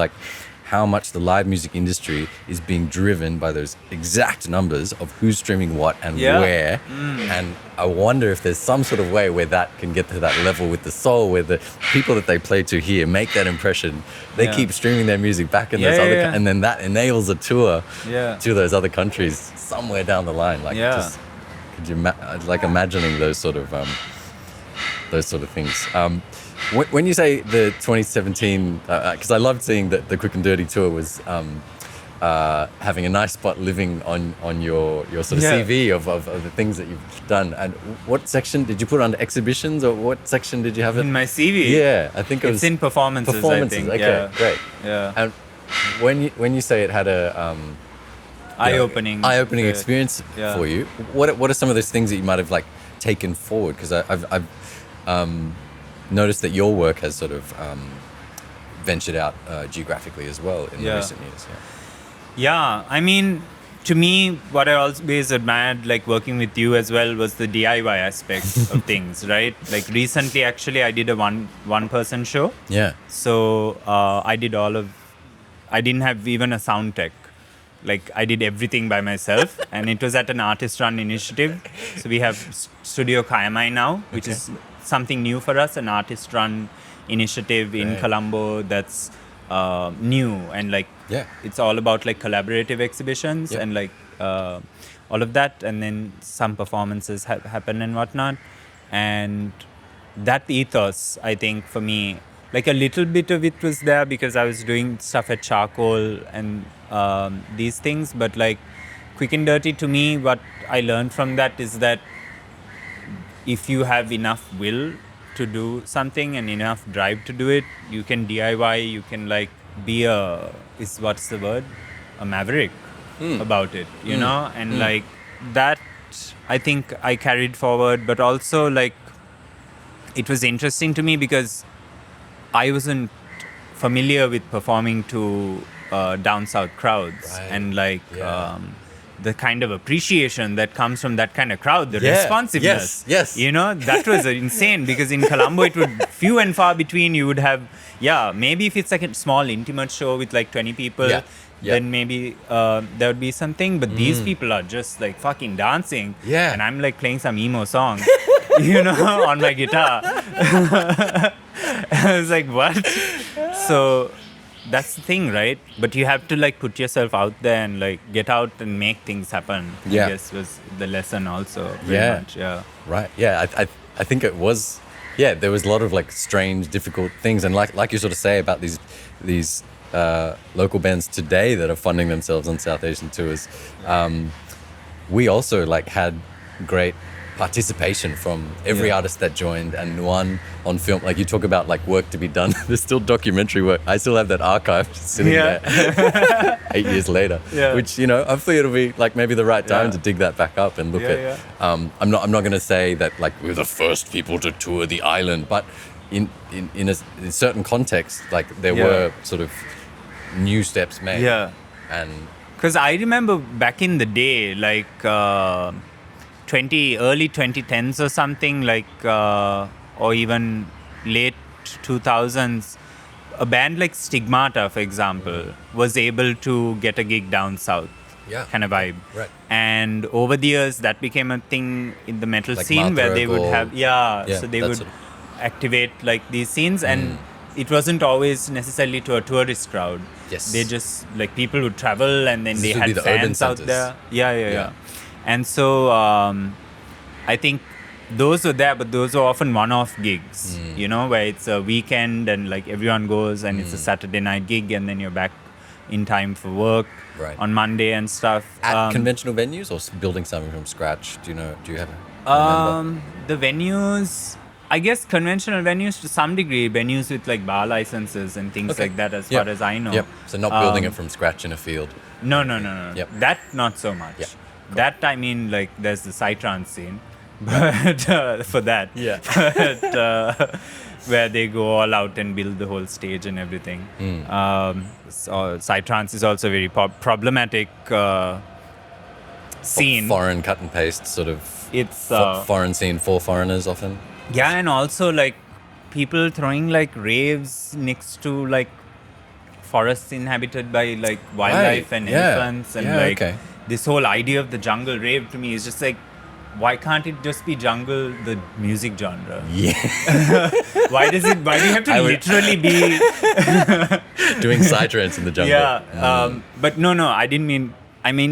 Speaker 2: how much the live music industry is being driven by those exact numbers of who's streaming what and where. And I wonder if there's some sort of way where that can get to that level with the Soul, where the people that they play to here make that impression. They keep streaming their music back in those other and then that enables a tour to those other countries somewhere down the line. Just, could you imagining those sort of things. When you say the 2017, because I loved seeing that the Quick and Dirty tour was having a nice spot living on your sort of CV of the things that you've done. And what section did you put under exhibitions, or what section did you have it?
Speaker 1: In my CV?
Speaker 2: Yeah, I think
Speaker 1: it's in performances, I think.
Speaker 2: Okay, great.
Speaker 1: Yeah.
Speaker 2: And when you say it had a
Speaker 1: eye-opening
Speaker 2: experience for you, what are some of those things that you might have taken forward? Because I've noticed that your work has sort of ventured out geographically as well in the recent years.
Speaker 1: Yeah, I mean, to me, what I always admired, working with you as well, was the DIY aspect of things, right? Recently, actually, I did a one-person show.
Speaker 2: Yeah.
Speaker 1: So I didn't have even a sound tech. I did everything by myself, and it was at an artist-run initiative. So we have Studio Kayamai now, which is something new for us, an artist-run initiative in Colombo that's new, and it's all about collaborative exhibitions and all of that, and then some performances happen and whatnot. And that ethos, I think, for me, a little bit of it was there because I was doing stuff at Charcoal and these things, but Quick and Dirty, to me, what I learned from that is that if you have enough will to do something and enough drive to do it, you can DIY, you can be a maverick about it, you know? And that, I think I carried forward, but also it was interesting to me because I wasn't familiar with performing to down south crowds, and the kind of appreciation that comes from that kind of crowd, the responsiveness.
Speaker 2: Yes.
Speaker 1: That was insane, because in Colombo it would few and far between. You would have, maybe if it's a small intimate show with 20 people, then maybe there would be something. But these people are just fucking dancing.
Speaker 2: Yeah.
Speaker 1: And I'm playing some emo song, on my guitar. I was what? So that's the thing, right? But you have to like put yourself out there and like get out and make things happen.
Speaker 2: Yeah.
Speaker 1: I guess was the lesson also. Very much, yeah.
Speaker 2: Right. Yeah. I think it was. Yeah. There was a lot of like strange, difficult things, and like you sort of say about these local bands today that are funding themselves on South Asian tours. We also like had great participation from every artist that joined, and one on film. Like you talk about like work to be done. There's still documentary work. I still have that archive just sitting there 8 years later. Which, you know, hopefully it'll be like maybe the right time to dig that back up and look at. I'm not going to say that like we're the first people to tour the island, but in a certain context, like there were sort of new steps made. And
Speaker 1: because I remember back in the day, like early 2010s or something, like or even late 2000s, a band like Stigmata, for example, was able to get a gig down south. Kind of vibe.
Speaker 2: Right.
Speaker 1: And over the years, that became a thing in the metal
Speaker 2: Like
Speaker 1: scene where they would
Speaker 2: Mathurgal.
Speaker 1: have, so they would activate like these scenes, and it wasn't always necessarily to a tourist crowd.
Speaker 2: Yes.
Speaker 1: They just, like, people would travel and then they
Speaker 2: would be
Speaker 1: had
Speaker 2: the urban
Speaker 1: fans out
Speaker 2: centers.
Speaker 1: there. Yeah. And so I think those were there, but those are often one-off gigs, you know, where it's a weekend and like everyone goes and it's a Saturday night gig and then you're back in time for work on Monday and stuff.
Speaker 2: at conventional venues or building something from scratch? Do you know? Do you have remember?
Speaker 1: The venues, I guess conventional venues to some degree, venues with like bar licenses and things like that, as far as I know.
Speaker 2: Yep. So not building it from scratch in a field.
Speaker 1: No.
Speaker 2: Yep.
Speaker 1: That not so much.
Speaker 2: Yep.
Speaker 1: That, I mean, like there's the psytrance scene, but for that, but, where they go all out and build the whole stage and everything. So psytrance is also a very problematic scene.
Speaker 2: Foreign cut and paste sort of.
Speaker 1: It's
Speaker 2: foreign scene for foreigners often.
Speaker 1: Yeah, and also like people throwing like raves next to like forests inhabited by like wildlife and elephants and this whole idea of the jungle rave to me is just like, why can't it just be jungle, the music genre?
Speaker 2: Yeah.
Speaker 1: Why do you have to literally be
Speaker 2: doing psytrance in the jungle?
Speaker 1: But no, I mean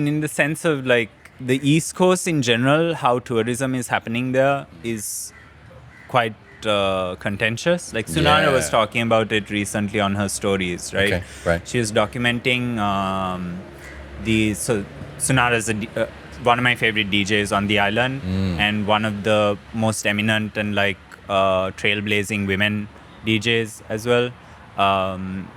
Speaker 1: in the sense of like the East Coast in general, how tourism is happening there is quite contentious. Like Sunara was talking about it recently on her stories, right?
Speaker 2: Okay, right.
Speaker 1: She was documenting Sunara is one of my favorite DJs on the island and one of the most eminent and like trailblazing women DJs as well,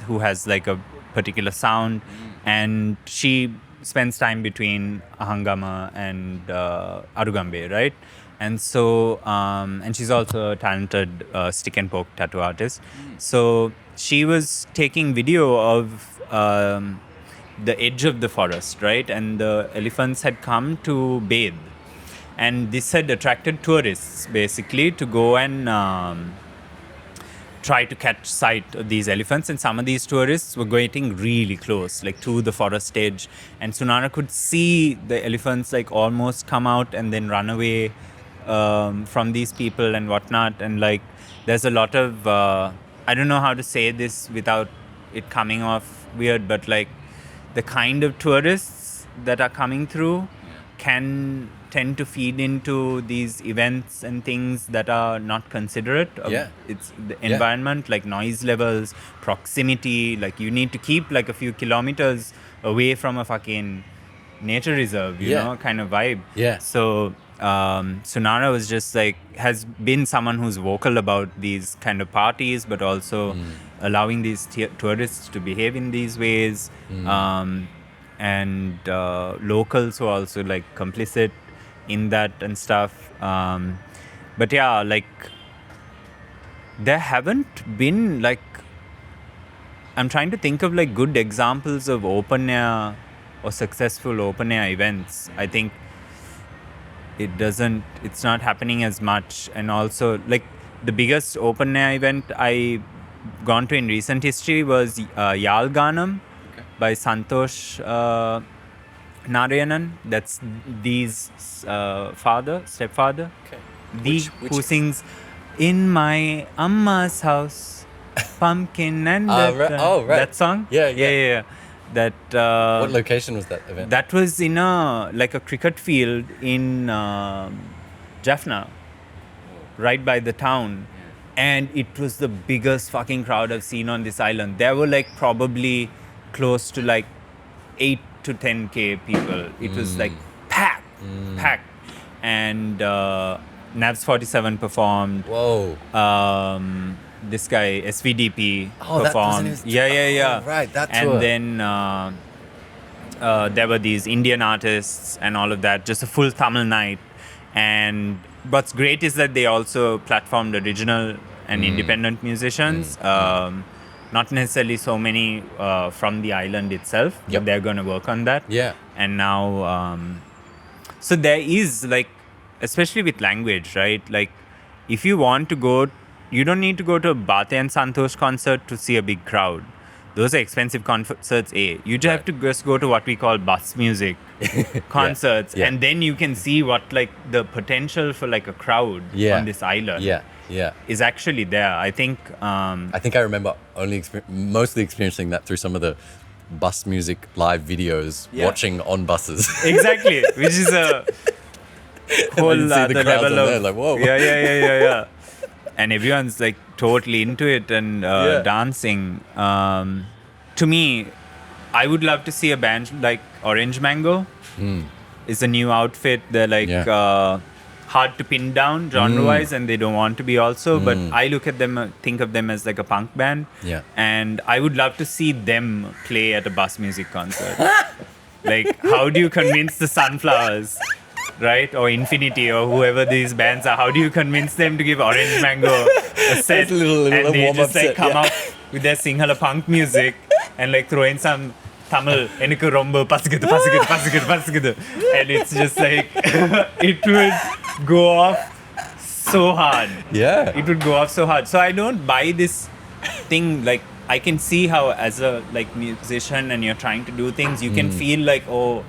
Speaker 1: who has like a particular sound, and she spends time between Ahangama and Arugambe, right? And so, and she's also a talented stick and poke tattoo artist. So she was taking video of the edge of the forest, right? And the elephants had come to bathe. And this had attracted tourists, basically, to go and try to catch sight of these elephants. And some of these tourists were getting really close, like to the forest edge. And Sunara could see the elephants like almost come out and then run away from these people and whatnot. And like, there's a lot of, I don't know how to say this without it coming off weird, but like the kind of tourists that are coming through can tend to feed into these events and things that are not considerate of it's the environment, like noise levels, proximity, like you need to keep like a few kilometers away from a fucking nature reserve, you know, kind of vibe. So Sunara was just like, has been someone who's vocal about these kind of parties, but also allowing these tourists to behave in these ways, and locals who are also like complicit in that and stuff. But yeah, like there haven't been like, I'm trying to think of like good examples of open air or successful open air events. I think it's not happening as much. And also like the biggest open air event I gone to in recent history was Yal Ganam by Santosh Narayanan. That's Dee's stepfather.
Speaker 2: Okay.
Speaker 1: Dee, who sings "In My Amma's House, pumpkin and
Speaker 2: right.
Speaker 1: that song.
Speaker 2: Yeah.
Speaker 1: That
Speaker 2: What location was that event?
Speaker 1: that was in a cricket field in Jaffna, right by the town. And it was the biggest fucking crowd I've seen on this island. There were like probably close to like 8 to 10K people. It was like packed. And Navs 47 performed.
Speaker 2: Whoa.
Speaker 1: This guy SVDP
Speaker 2: Oh,
Speaker 1: performed.
Speaker 2: that was in his...
Speaker 1: Yeah.
Speaker 2: Oh, right, that
Speaker 1: and
Speaker 2: tour.
Speaker 1: then there were these Indian artists and all of that. Just a full Tamil night. And what's great is that they also platformed original and independent musicians. Not necessarily so many from the island itself.
Speaker 2: Yep.
Speaker 1: But they're going to work on that.
Speaker 2: Yeah.
Speaker 1: And now, so there is like, especially with language, right? Like, if you want to go, you don't need to go to a Bate and Santosh concert to see a big crowd. Those are expensive concerts, A. You just have to just go to what we call bus music concerts,
Speaker 2: Yeah.
Speaker 1: and then you can see what like the potential for like a crowd on this island is actually there. I think
Speaker 2: I think I remember mostly experiencing that through some of the bus music live videos, watching on buses.
Speaker 1: Exactly, which is a whole
Speaker 2: You see the
Speaker 1: other
Speaker 2: crowds
Speaker 1: level
Speaker 2: on
Speaker 1: of
Speaker 2: there, like, whoa.
Speaker 1: Yeah. And everyone's like totally into it and dancing. To me, I would love to see a band like Orange Mango. It's a new outfit. They're like hard to pin down genre-wise, and they don't want to be also. But I look at them, think of them as like a punk band.
Speaker 2: Yeah.
Speaker 1: And I would love to see them play at a bus music concert. Like, how do you convince the Sunflowers, right, or Infinity, or whoever these bands are? How do you convince them to give Orange Mango a set,
Speaker 2: a little
Speaker 1: and they
Speaker 2: warm-up
Speaker 1: just like
Speaker 2: set,
Speaker 1: come up with their Sinhala punk music and like throw in some Tamil, enakku romba pasikadu, and it's just like it would go off so hard.
Speaker 2: Yeah.
Speaker 1: It would go off so hard. So I don't buy this thing. Like, I can see how as a like musician and you're trying to do things, you can feel like, oh,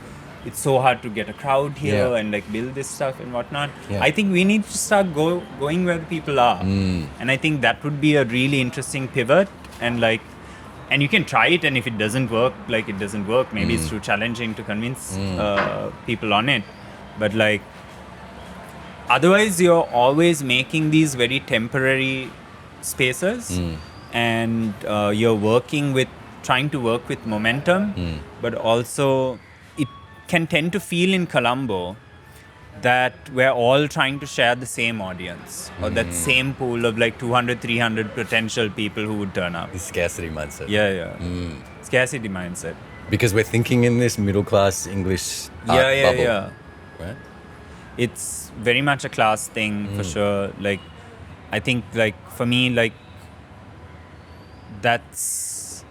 Speaker 1: it's so hard to get a crowd here and like build this stuff and whatnot. I think we need to start going where the people are. And I think that would be a really interesting pivot. And you can try it, and if it doesn't work, like it doesn't work. Maybe it's too challenging to convince people on it. But like, otherwise you're always making these very temporary spaces, and you're trying to work with momentum, but also it can tend to feel in Colombo that we're all trying to share the same audience, or that same pool of like 200, 300 potential people who would turn up.
Speaker 2: The scarcity mindset.
Speaker 1: Scarcity mindset.
Speaker 2: Because we're thinking in this middle class English art bubble. Right?
Speaker 1: It's very much a class thing for sure. Like, I think like for me, like that's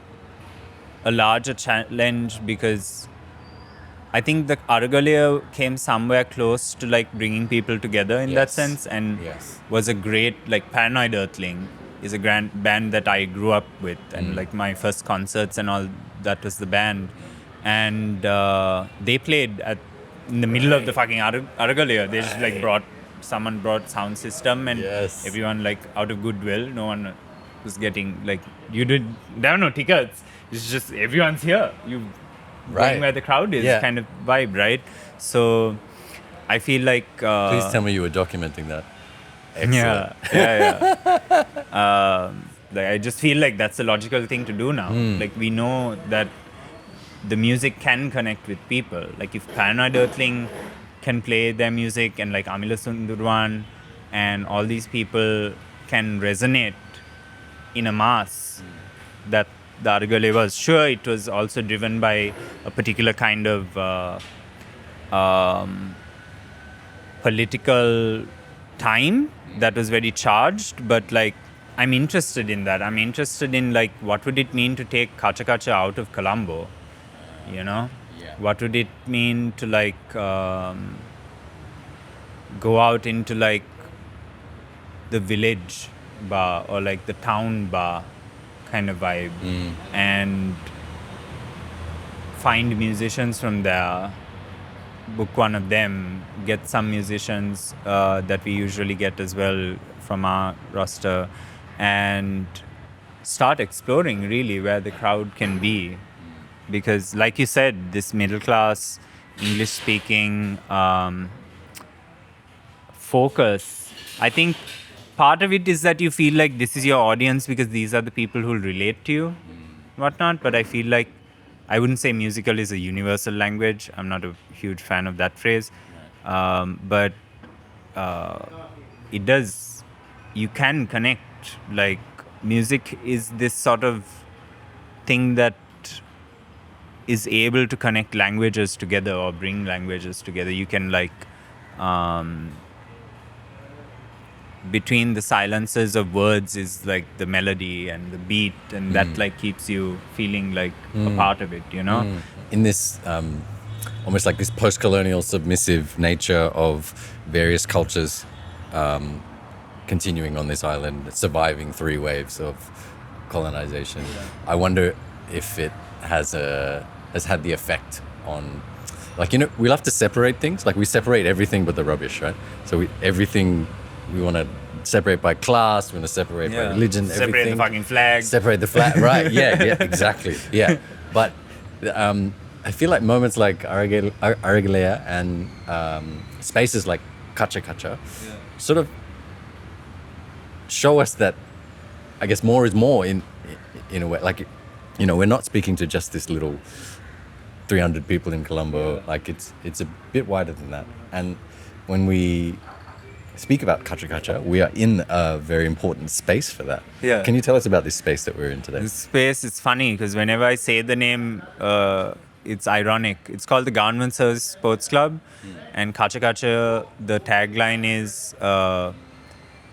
Speaker 1: a larger challenge, because I think the Aragalaya came somewhere close to like bringing people together in that sense, and was a great, like, Paranoid Earthling is a grand band that I grew up with, and like my first concerts and all that was the band, and they played in the middle of the fucking Aragalaya. They just like someone brought sound system, and everyone, like, out of goodwill, no one was getting like, there were no tickets. It's just everyone's here. Going where the crowd is, kind of vibe, right? So I feel like
Speaker 2: Please tell me you were documenting that. Excellent.
Speaker 1: Like, I just feel like that's a logical thing to do now. Like, we know that the music can connect with people. Like, if Paranoid Earthling can play their music, and like Amila Sundurwan and all these people can resonate in a mass, that the Aragalaya was. Sure, it was also driven by a particular kind of political time that was very charged, but like, I'm interested in that. I'm interested in like, what would it mean to take Kacha Kacha out of Colombo? You know? What would it mean to like go out into like the village bar, or like the town bar kind of vibe, and find musicians from there, book one of them, get some musicians that we usually get as well from our roster, and start exploring really where the crowd can be. Because like you said, this middle class, English speaking focus, I think part of it is that you feel like this is your audience because these are the people who relate to you, whatnot. But I feel like I wouldn't say musical is a universal language. I'm not a huge fan of that phrase. But it does, you can connect. Like, music is this sort of thing that is able to connect languages together or bring languages together. You can like between the silences of words is like the melody and the beat, and that like keeps you feeling like a part of it, you know.
Speaker 2: In this almost like this post-colonial submissive nature of various cultures continuing on this island, surviving 3 waves of colonization, I wonder if it has had the effect on, like, you know, we love to separate things. Like, we separate everything but the rubbish, right? So everything we want to separate by class, we want to separate by religion,
Speaker 1: separate
Speaker 2: everything.
Speaker 1: the fucking flag.
Speaker 2: Separate the flag, right? Yeah, exactly. Yeah. But I feel like moments like Aragalea and spaces like KACHA KACHA sort of show us that, I guess, more is more in a way. Like, you know, we're not speaking to just this little 300 people in Colombo. Like, it's a bit wider than that. And when we speak about KACHA KACHA, we are in a very important space for that.
Speaker 1: Yeah.
Speaker 2: Can you tell us about this space that we're in today?
Speaker 1: This space, it's funny because whenever I say the name, it's ironic. It's called the Government Service Sports Club, and KACHA KACHA, the tagline is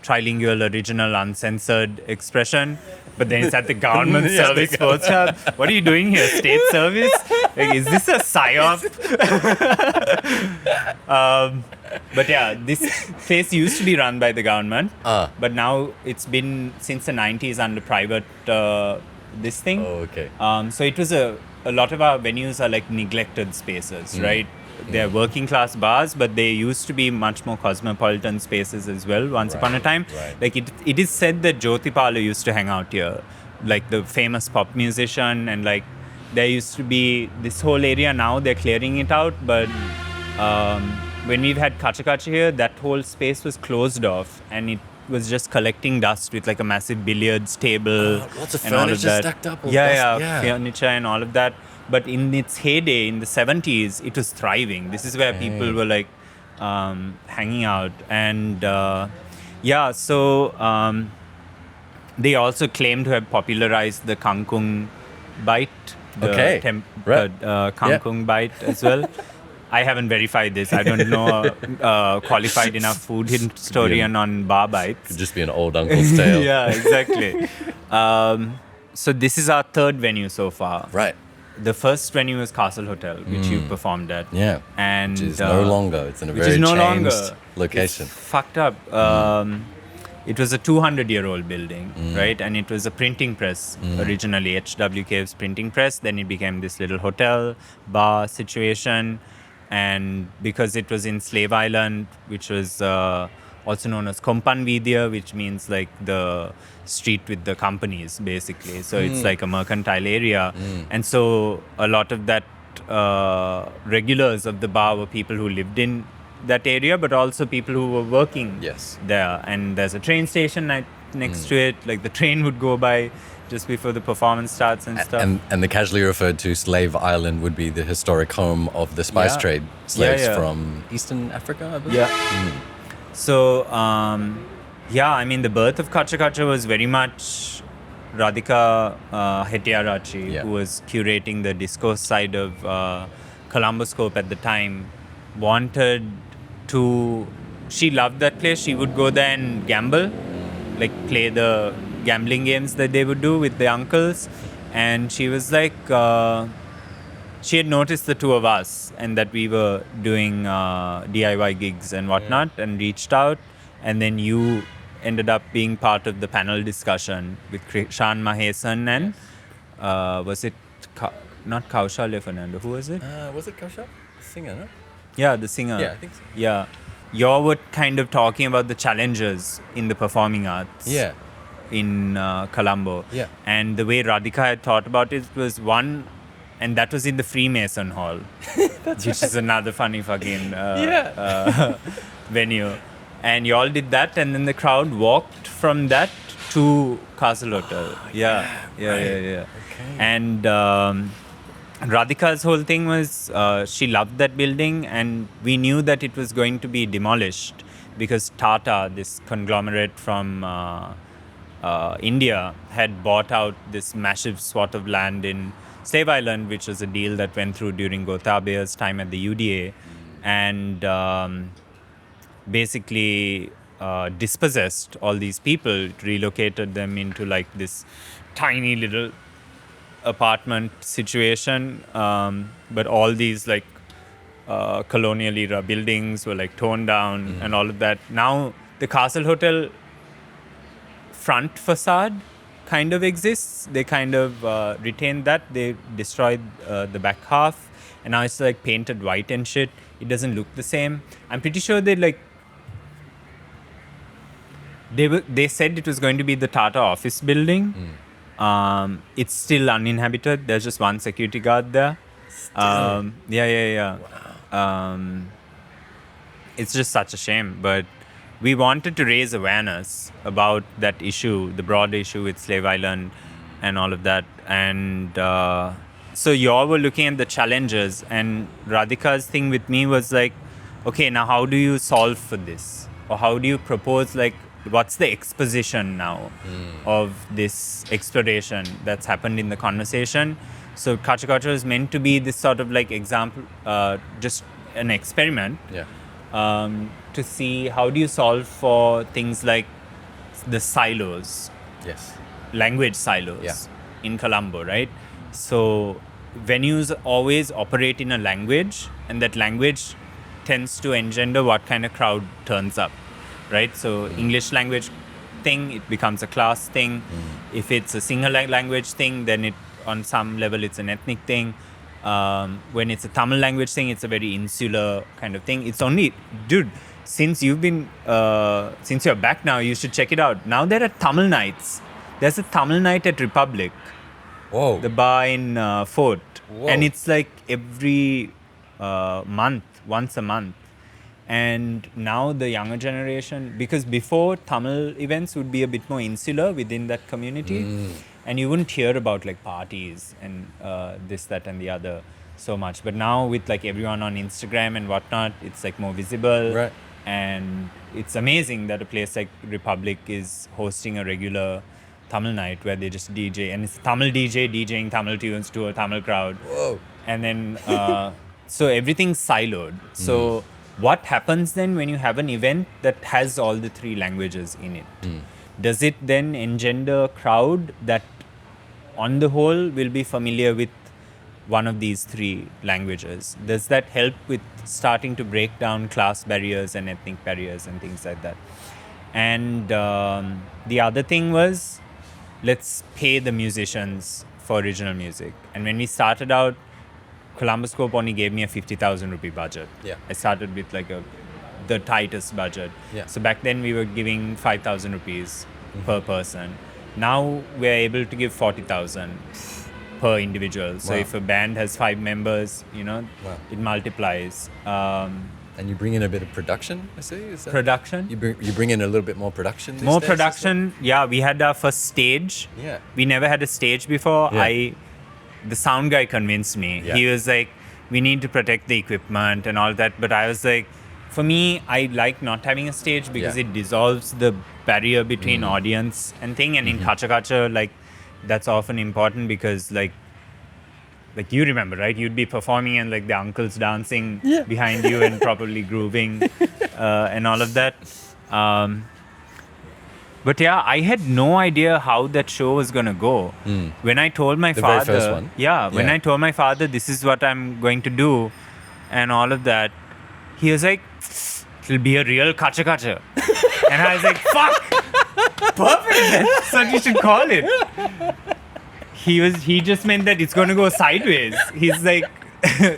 Speaker 1: Trilingual, original, uncensored expression. But then it's at the Government Service Sports Club. What are you doing here? State service? Like, is this a psyop? But yeah, this place used to be run by the government, but now it's been since the 90s under private this thing.
Speaker 2: Oh, okay.
Speaker 1: So it was a lot of our venues are like neglected spaces, right? They're working class bars, but they used to be much more cosmopolitan spaces as well once upon a time.
Speaker 2: Right.
Speaker 1: Like it is said that Jyoti Pala used to hang out here, like the famous pop musician, and like there used to be this whole area. Now they're clearing it out, but when we've had KACHA KACHA here, that whole space was closed off, and it was just collecting dust with like a massive billiards table.
Speaker 2: Lots of
Speaker 1: and all
Speaker 2: furniture
Speaker 1: that.
Speaker 2: stacked up.
Speaker 1: Yeah, furniture and all of that. But in its heyday, in the 70s, it was thriving. This is where people were like hanging out. And so they also claim to have popularized the kangkung bite. Kangkung bite as well. I haven't verified this. I don't know qualified enough food historian on bar bites.
Speaker 2: Could just be an old uncle's tale.
Speaker 1: Yeah, exactly. So this is our third venue so far.
Speaker 2: Right.
Speaker 1: The first venue was Castle Hotel, which you performed at.
Speaker 2: Yeah.
Speaker 1: And
Speaker 2: Which is no longer. It's in a very changed location.
Speaker 1: It's fucked up. It was a 200-year-old building, right? And it was a printing press originally, HWK's printing press. Then it became this little hotel, bar situation. And because it was in Slave Island, which was also known as Kompan Vidya, which means like the street with the companies, basically. So it's like a mercantile area. And so a lot of that regulars of the bar were people who lived in that area, but also people who were working there. And there's a train station next to it. Like the train would go by just before the performance starts and stuff.
Speaker 2: And the casually referred to Slave Island would be the historic home of the spice trade slaves from Eastern Africa, I believe.
Speaker 1: Yeah. So, I mean, the birth of KACHA KACHA was very much Radhika Hettiarachchi, who was curating the discourse side of Columboscope at the time, wanted to... She loved that place. She would go there and gamble, like play the gambling games that they would do with the uncles. And she was like... she had noticed the two of us and that we were doing DIY gigs and whatnot, and reached out. And then you ended up being part of the panel discussion with Shan Mahesan and was it not Kaushal Fernando? Who was it?
Speaker 2: Was it Kaushal? The singer, no?
Speaker 1: Yeah, the singer.
Speaker 2: Yeah, I think so.
Speaker 1: Yeah. You were kind of talking about the challenges in the performing arts.
Speaker 2: Yeah.
Speaker 1: in Colombo.
Speaker 2: Yeah.
Speaker 1: And the way Radhika had thought about it was one, and that was in the Freemason Hall, which is another funny fucking venue. And you all did that, and then the crowd walked from that to Castle Hotel. Yeah.
Speaker 2: Okay.
Speaker 1: And Radhika's whole thing was she loved that building, and we knew that it was going to be demolished because Tata, this conglomerate from India, had bought out this massive swath of land in Slave Island, which was a deal that went through during Gotabeya's time at the UDA, and basically dispossessed all these people, relocated them into like this tiny little apartment situation, but all these like colonial era buildings were like torn down and all of that. Now the Castle Hotel front facade kind of exists. They kind of retained that. They destroyed the back half, and now it's like painted white and shit. It doesn't look the same. I'm pretty sure they said it was going to be the Tata office building. It's still uninhabited. There's just one security guard there. Wow. It's just such a shame, but we wanted to raise awareness about that issue, the broad issue with Slave Island and all of that. And so you all were looking at the challenges, and Radhika's thing with me was like, okay, now how do you solve for this? Or how do you propose, like, what's the exposition now of this exploration that's happened in the conversation? So Kacha Kacha is meant to be this sort of like example, just an experiment to see how do you solve for things like the silos, language silos in Colombo, right? So venues always operate in a language, and that language tends to engender what kind of crowd turns up. Right, so English language thing, it becomes a class thing. If it's a single language thing, then it on some level it's an ethnic thing. When it's a Tamil language thing, it's a very insular kind of thing. It's only, dude, since you've been since you're back now, you should check it out. Now there are Tamil nights. There's a Tamil night at Republic.
Speaker 2: Whoa.
Speaker 1: The bar in Fort.
Speaker 2: Whoa.
Speaker 1: And it's like every month, once a month. And now the younger generation, because before Tamil events would be a bit more insular within that community, and you wouldn't hear about like parties and this, that, and the other so much. But now with like everyone on Instagram and whatnot, it's like more visible.
Speaker 2: Right.
Speaker 1: And it's amazing that a place like Republic is hosting a regular Tamil night where they just DJ, and it's Tamil DJ DJing Tamil tunes to a Tamil crowd.
Speaker 2: Whoa.
Speaker 1: And then so everything's siloed. So what happens then when you have an event that has all the three languages in it? Does it then engender a crowd that on the whole will be familiar with one of these three languages? Does that help with starting to break down class barriers and ethnic barriers and things like that? And the other thing was, let's pay the musicians for original music. And when we started out, Columbus Scope only gave me a 50,000 rupee budget. I started with like the tightest budget. So back then we were giving 5,000 rupees per person. Now we're able to give 40,000 per individual. So if a band has 5 members, you know, it multiplies.
Speaker 2: And you bring in a bit of production, I see? Is that
Speaker 1: Production?
Speaker 2: You bring in a little bit more production these
Speaker 1: More
Speaker 2: days,
Speaker 1: production. Yeah, we had our first stage.
Speaker 2: Yeah.
Speaker 1: We never had a stage before.
Speaker 2: Yeah.
Speaker 1: The sound guy convinced me.
Speaker 2: Yeah.
Speaker 1: He was like, we need to protect the equipment and all that. But I was like, for me, I like not having a stage because it dissolves the barrier between audience and thing. And in Kacha Kacha, like, that's often important because like you remember, right? You'd be performing and like the uncle's dancing behind you and probably grooving and all of that. But yeah, I had no idea how that show was going to go. When I told my father...
Speaker 2: very first one?
Speaker 1: When I told my father, this is what I'm going to do and all of that, he was like, it'll be a real Kacha Kacha. And I was like, fuck! Perfect! That's what you should call it. He just meant that it's going to go sideways. He's like,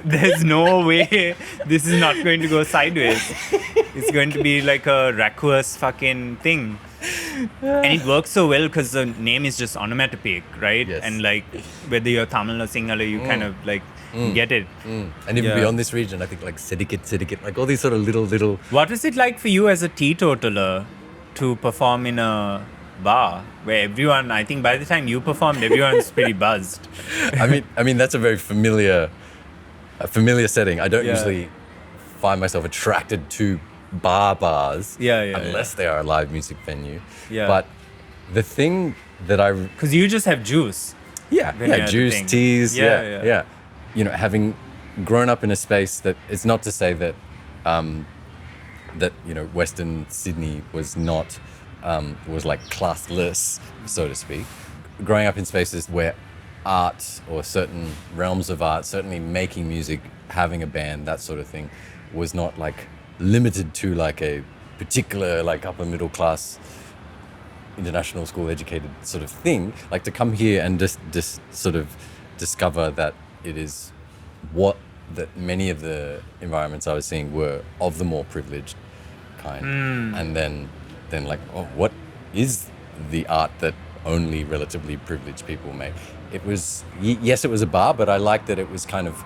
Speaker 1: there's no way this is not going to go sideways. It's going to be like a vacuous fucking thing. And it works so well because the name is just onomatopoeic, right?
Speaker 2: Yes.
Speaker 1: And like whether you're Tamil or Sinhala, you kind of like get it.
Speaker 2: And even beyond this region, I think like Sedikit, like all these sort of little.
Speaker 1: What was it like for you as a teetotaler to perform in a bar where everyone, I think by the time you performed, everyone's pretty buzzed?
Speaker 2: I mean that's a very familiar setting. I don't usually find myself attracted to bars unless they are a live music venue.
Speaker 1: Yeah.
Speaker 2: But the thing that
Speaker 1: because you just have juice.
Speaker 2: Juice, teas, yeah. You know, having grown up in a space that it's not to say that that you know Western Sydney was not was like classless, so to speak. Growing up in spaces where art or certain realms of art, certainly making music, having a band, that sort of thing, was not like limited to like a particular like upper middle class international school educated sort of thing. Like to come here and just sort of discover that it is what that many of the environments I was seeing were of the more privileged kind. And then like, oh, what is the art that only relatively privileged people make? It was, yes, it was a bar, but I liked that it was kind of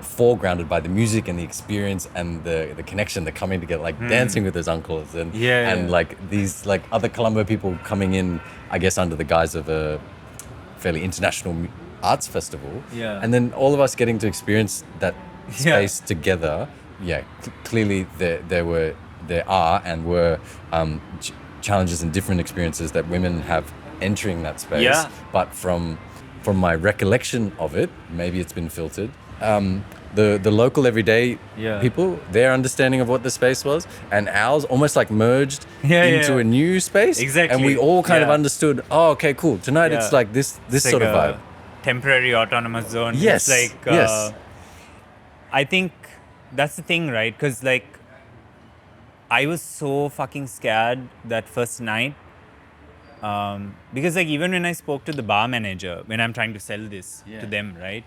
Speaker 2: foregrounded by the music and the experience and the connection, the coming together, like dancing with those uncles and like these like other Colombo people coming in, I guess, under the guise of a fairly international arts festival. Yeah. And then all of us getting to experience that space together. Yeah, clearly there are and were challenges and different experiences that women have entering that space. Yeah. But from my recollection of it, maybe it's been filtered. The local everyday people, their understanding of what the space was and ours almost like merged into a new space.
Speaker 1: Exactly.
Speaker 2: And we all kind of understood, oh, okay, cool. Tonight it's like this sort of vibe.
Speaker 1: Temporary autonomous zone.
Speaker 2: Yes.
Speaker 1: It's like, I think that's the thing, right? Because like, I was so fucking scared that first night. Because like even when I spoke to the bar manager, when I'm trying to sell this to them, right?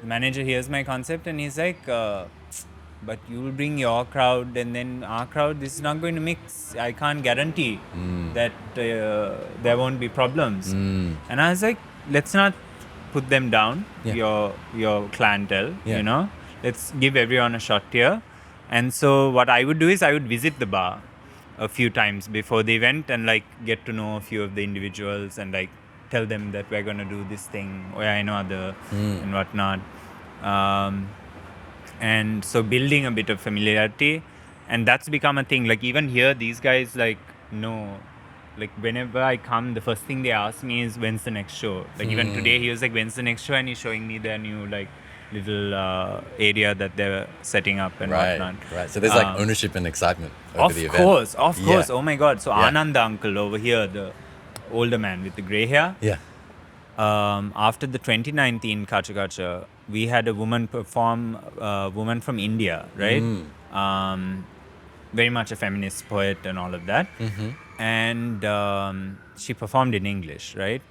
Speaker 1: The manager hears my concept and he's like, but you will bring your crowd and then our crowd, this is not going to mix. I can't guarantee that there won't be problems. And I was like, let's not put them down, your clientele, you know? Let's give everyone a shot here. And so what I would do is I would visit the bar a few times before the event and like get to know a few of the individuals and like tell them that we're going to do this thing or I know other and whatnot. And so building a bit of familiarity, and that's become a thing. Like even here, these guys like know, like whenever I come, the first thing they ask me is when's the next show. Like even today he was like, when's the next show? And he's showing me their new like little area that they're setting up and whatnot.
Speaker 2: Right. So there's like ownership and excitement over the event.
Speaker 1: Of course. Oh my God. So Anand, the uncle over here, the older man with the grey hair. Yeah. After the 2019 KACHA KACHA, we had a woman perform, woman from India, right? Very much a feminist poet and all of that. And she performed in English, right?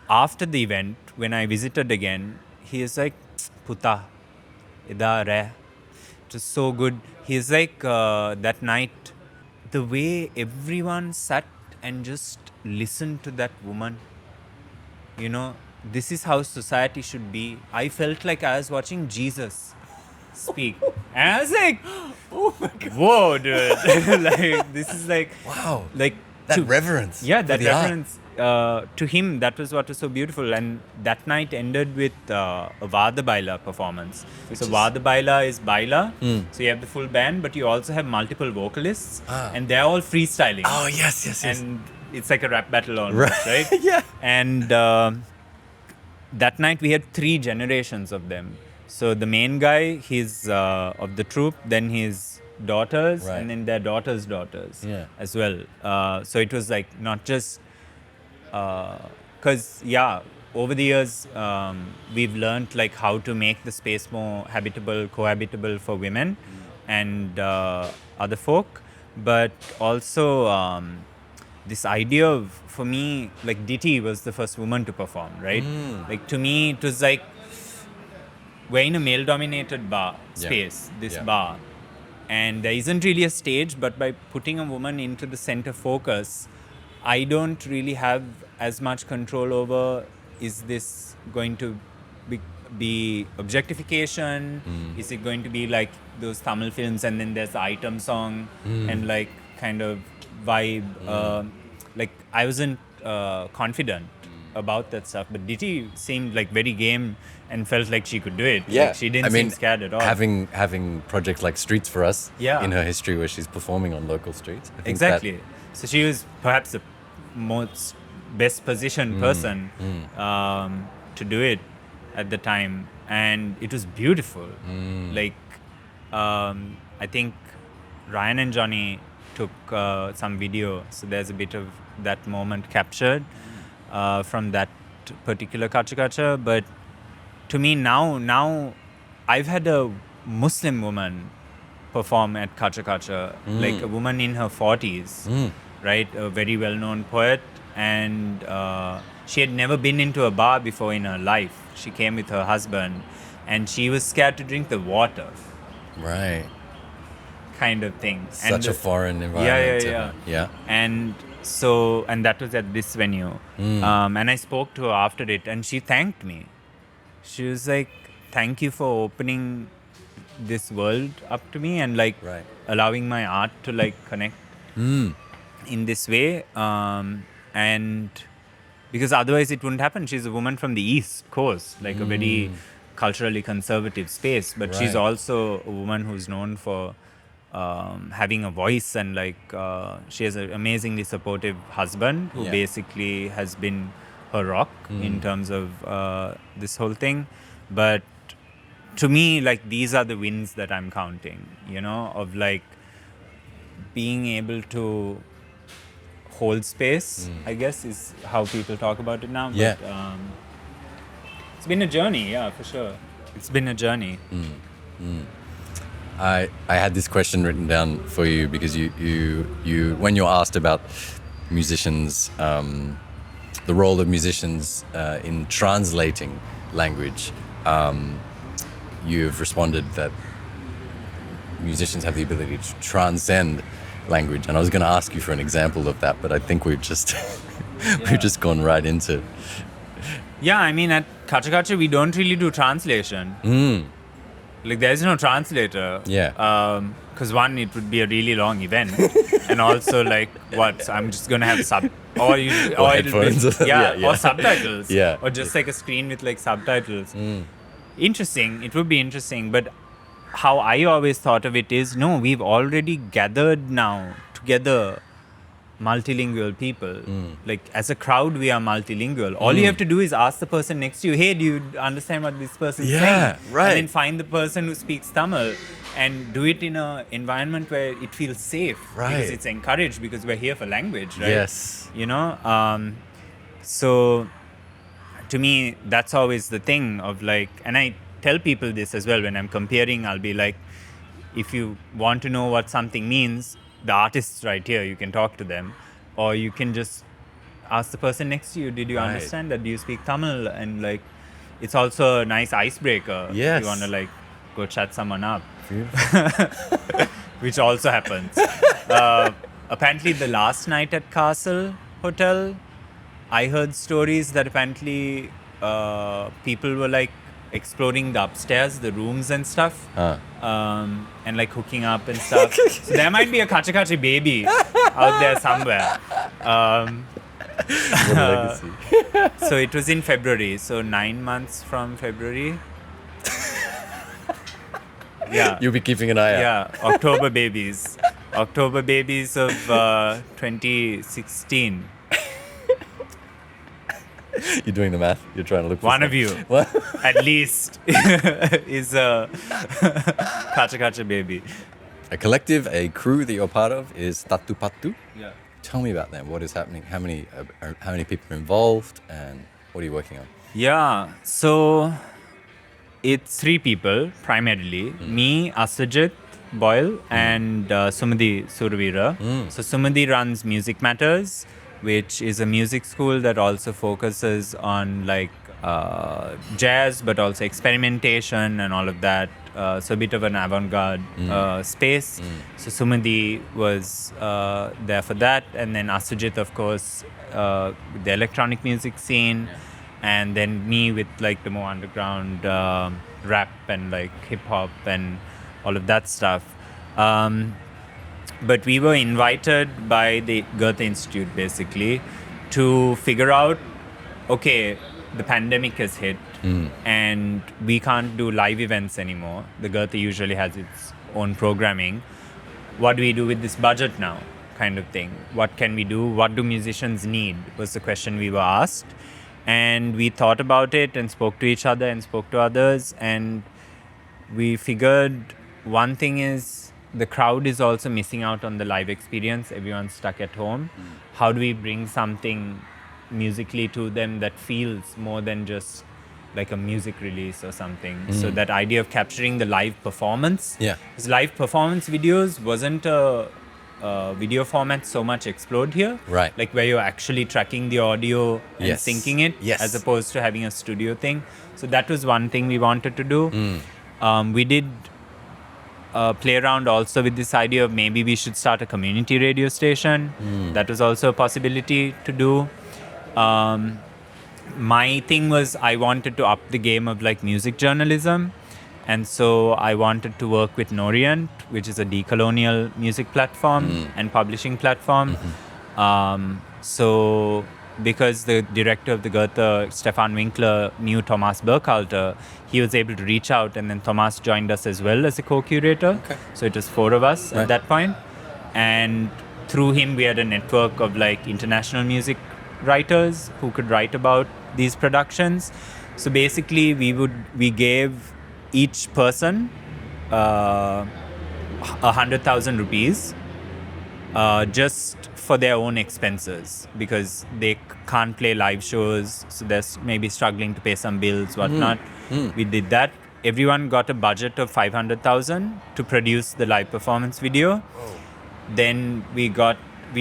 Speaker 1: After the event, when I visited again, he is like, Puta, ida re. It was so good. He's like, that night, the way everyone sat and just listened to that woman, you know, this is how society should be. I felt like I was watching Jesus speak. And I was like, oh my God. Whoa, dude. Like, this is like,
Speaker 2: wow.
Speaker 1: Like,
Speaker 2: that reverence.
Speaker 1: Yeah, that reverence. To him, that was what was so beautiful. And that night ended with a Vada Baila performance. So Vada Baila is Baila. So you have the full band, but you also have multiple vocalists. And they're all freestyling.
Speaker 2: Oh, yes.
Speaker 1: And it's like a rap battle almost, right? Yeah. And that night we had 3 generations of them. So the main guy, he's of the troupe, then his daughters, and then their daughters' daughters as well. So it was like not just... Because, over the years, we've learned like how to make the space more habitable, cohabitable for women and other folk. But also this idea of, for me, like Diti was the first woman to perform, right? Like to me, it was like, we're in a male-dominated bar space, bar. And there isn't really a stage, but by putting a woman into the center focus, I don't really have as much control over, is this going to be objectification? Is it going to be like those Tamil films and then there's the item song and like kind of vibe? Like I wasn't confident about that stuff, but Diti seemed like very game and felt like she could do it.
Speaker 2: Yeah,
Speaker 1: Like, she didn't seem scared at all.
Speaker 2: Having projects like Streets for Us
Speaker 1: Yeah.
Speaker 2: in her history where she's performing on local streets. I think
Speaker 1: Exactly. So she was perhaps the most best positioned person to do it at the time, and it was beautiful. Like I think Ryan and Johnny took some video, so there's a bit of that moment captured from that particular Kacha Kacha. But to me now I've had a Muslim woman perform at Kacha Kacha, like a woman in her 40s, right? A very well-known poet, and she had never been into a bar before in her life. She came with her husband, and she was scared to drink the water,
Speaker 2: Right.
Speaker 1: kind of thing.
Speaker 2: Such a foreign environment.
Speaker 1: Yeah,
Speaker 2: to
Speaker 1: yeah,
Speaker 2: her. Yeah.
Speaker 1: And so, and that was at this venue. And I spoke to her after it, and she thanked me. She was like, thank you for opening this world up to me and like
Speaker 2: Right.
Speaker 1: allowing my art to like connect in this way. And because otherwise it wouldn't happen. She's a woman from the East Coast, like a very culturally conservative space, but she's
Speaker 2: Right.
Speaker 1: also a woman who's known for having a voice, and like she has an amazingly supportive husband who
Speaker 2: Yeah.
Speaker 1: basically has been her rock in terms of this whole thing. But to me, like, these are the wins that I'm counting, you know, of like being able to hold space, I guess, is how people talk about it now.
Speaker 2: Yeah.
Speaker 1: But it's been a journey, yeah, for sure. It's been a journey.
Speaker 2: I had this question written down for you because you when you're asked about musicians, the role of musicians in translating language, you've responded that musicians have the ability to transcend language, and I was going to ask you for an example of that, but I think we've just we've just gone right into.
Speaker 1: Yeah, I mean, at Kacha Kacha, we don't really do translation. Like, there's no translator.
Speaker 2: Yeah.
Speaker 1: Because one, it would be a really long event, and also like, what? I'm just gonna have or it'll
Speaker 2: headphones.
Speaker 1: be,
Speaker 2: Yeah.
Speaker 1: or subtitles.
Speaker 2: Yeah.
Speaker 1: Or just like a screen with like subtitles. Interesting. It would be interesting, but how I always thought of it is, no, we've already gathered now together multilingual people. Like, as a crowd, we are multilingual. All you have to do is ask the person next to you, hey, do you understand what this person's saying?
Speaker 2: Yeah, right.
Speaker 1: And then find the person who speaks Tamil and do it in an environment where it feels safe.
Speaker 2: Right.
Speaker 1: Because it's encouraged, because we're here for language, right?
Speaker 2: Yes.
Speaker 1: You know? So to me, that's always the thing of like, and I tell people this as well when I'm comparing. I'll be like, if you want to know what something means, the artist's right here, you can talk to them, or you can just ask the person next to you, did you
Speaker 2: Right.
Speaker 1: understand that? Do you speak Tamil? And like, it's also a nice icebreaker.
Speaker 2: Yes.
Speaker 1: If you want to like go chat someone up,
Speaker 2: Beautiful.
Speaker 1: which also happens. Apparently the last night at Castle Hotel, I heard stories that apparently people were like exploring the upstairs, the rooms and stuff, and like hooking up and stuff. So there might be a Kacha Kacha baby out there somewhere.
Speaker 2: What a legacy.
Speaker 1: So it was in February, so 9 months from February. Yeah.
Speaker 2: You'll be keeping an eye out.
Speaker 1: Yeah, October babies. October babies of 2016.
Speaker 2: You're doing the math. You're trying to look for
Speaker 1: One of
Speaker 2: something.
Speaker 1: you,
Speaker 2: What?
Speaker 1: at least, is a Kacha Kacha baby.
Speaker 2: A collective, a crew that you're part of is Thattu Pattu.
Speaker 1: Yeah.
Speaker 2: Tell me about them. What is happening? How many people are involved, and what are you working on?
Speaker 1: Yeah, so it's 3 people primarily. Me, Asajit Boyle, and Sumadi Survira. So Sumadi runs Music Matters, which is a music school that also focuses on like jazz, but also experimentation and all of that. So a bit of an avant-garde space. So Sumadi was there for that, and then Asujit, of course, with the electronic music scene, and then me with like the more underground rap and like hip hop and all of that stuff. But we were invited by the Goethe Institute basically to figure out, okay, the pandemic has hit and we can't do live events anymore. The Goethe usually has its own programming. What do we do with this budget now? Kind of thing. What can we do? What do musicians need? Was the question we were asked. And we thought about it and spoke to each other and spoke to others. And we figured one thing is the crowd is also missing out on the live experience. Everyone's stuck at home. How do we bring something musically to them that feels more than just like a music release or something? So that idea of capturing the live performance.
Speaker 2: Yeah.
Speaker 1: Because live performance videos wasn't a video format so much explored here.
Speaker 2: Right.
Speaker 1: Like where you're actually tracking the audio and
Speaker 2: Yes.
Speaker 1: syncing it
Speaker 2: Yes.
Speaker 1: as opposed to having a studio thing. So that was one thing we wanted to do. We did play around also with this idea of maybe we should start a community radio station. That was also a possibility to do. My thing was I wanted to up the game of like music journalism. And so I wanted to work with Norient, which is a decolonial music platform and publishing platform. So because the director of the Goethe, Stefan Winkler, knew Thomas Burkhalter, he was able to reach out, and then Thomas joined us as well as a co-curator.
Speaker 2: Okay.
Speaker 1: So it was 4 of us
Speaker 2: Right.
Speaker 1: at that point. And through him, we had a network of like international music writers who could write about these productions. So basically, we gave each person 100,000 rupees just for their own expenses, because they can't play live shows, so they're maybe struggling to pay some bills, whatnot. We did that. Everyone got a budget of 500,000 to produce the live performance video. Then we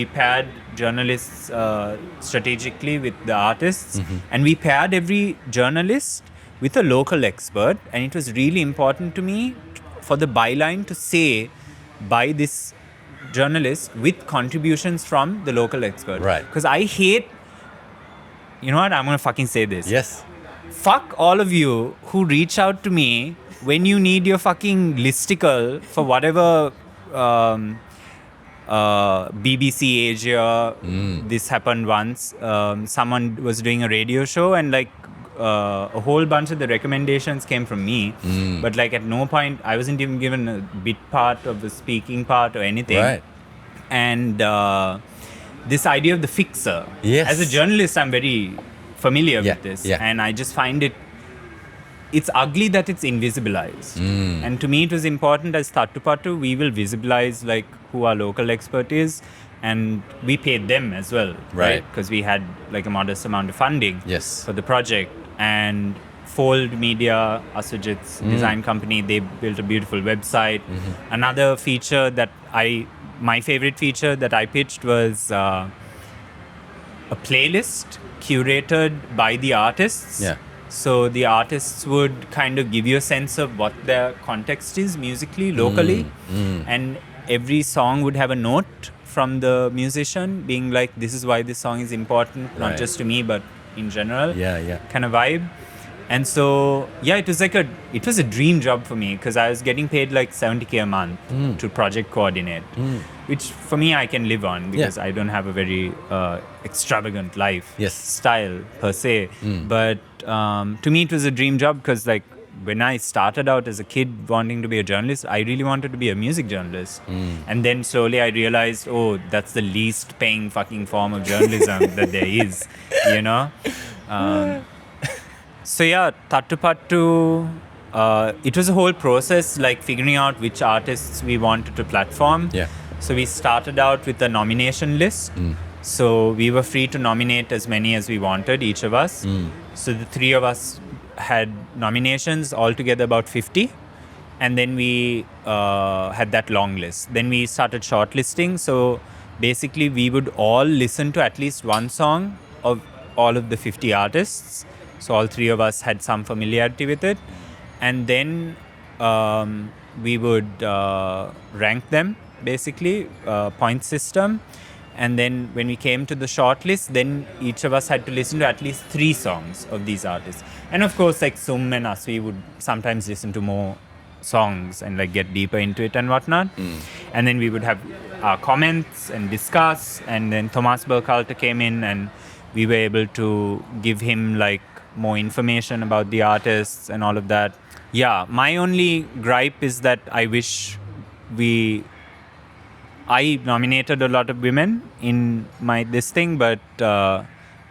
Speaker 1: paired journalists strategically with the artists, and we paired every journalist with a local expert. And it was really important to me for the byline to say by this journalist with contributions from the local expert.
Speaker 2: Right.
Speaker 1: Because I hate, you know what, I'm going to fucking say this.
Speaker 2: Yes.
Speaker 1: Fuck all of you who reach out to me when you need your fucking listicle for whatever BBC Asia. This happened once. Someone was doing a radio show, and like a whole bunch of the recommendations came from me. But like at no point, I wasn't even given a bit part of the speaking part or anything.
Speaker 2: Right.
Speaker 1: And this idea of the fixer.
Speaker 2: Yes.
Speaker 1: As a journalist, I'm very familiar
Speaker 2: Yeah,
Speaker 1: with this.
Speaker 2: yeah.
Speaker 1: And I just find it's ugly that it's invisibilized. And to me, it was important as Thattu Pattu, we will visibilize like who our local expert is. And we paid them as well,
Speaker 2: Right.
Speaker 1: Because we had like a modest amount of funding
Speaker 2: Yes.
Speaker 1: for the project. And Fold Media, Asujit's design company, they built a beautiful website. Another feature that my favorite feature that I pitched was a playlist curated by the artists.
Speaker 2: Yeah.
Speaker 1: So the artists would kind of give you a sense of what their context is musically, locally. And every song would have a note from the musician being like, this is why this song is important, not
Speaker 2: Right.
Speaker 1: just to me, but in general.
Speaker 2: Yeah.
Speaker 1: Kind of vibe. And so, yeah, it was a dream job for me, because I was getting paid like 70K a month to project coordinate, which for me I can live on, because I don't have a very extravagant lifestyle per se. But to me it was a dream job, because like when I started out as a kid wanting to be a journalist, I really wanted to be a music journalist. And then slowly I realized, oh, that's the least paying fucking form of journalism that there is, you know? So yeah, Thattu Pattu, it was a whole process, like figuring out which artists we wanted to platform.
Speaker 2: Yeah.
Speaker 1: So we started out with a nomination list. So we were free to nominate as many as we wanted, each of us. So the 3 of us had nominations, altogether about 50. And then we had that long list. Then we started shortlisting. So basically we would all listen to at least one song of all of the 50 artists. So all three of us had some familiarity with it. And then we would rank them, basically, point system. And then when we came to the shortlist, then each of us had to listen to at least 3 songs of these artists. And of course, like Sum and us, we would sometimes listen to more songs and like get deeper into it and whatnot. And then we would have our comments and discuss. And then Thomas Burkhalter came in and we were able to give him like more information about the artists and all of that. Yeah, my only gripe is that I wish I nominated a lot of women in this thing, but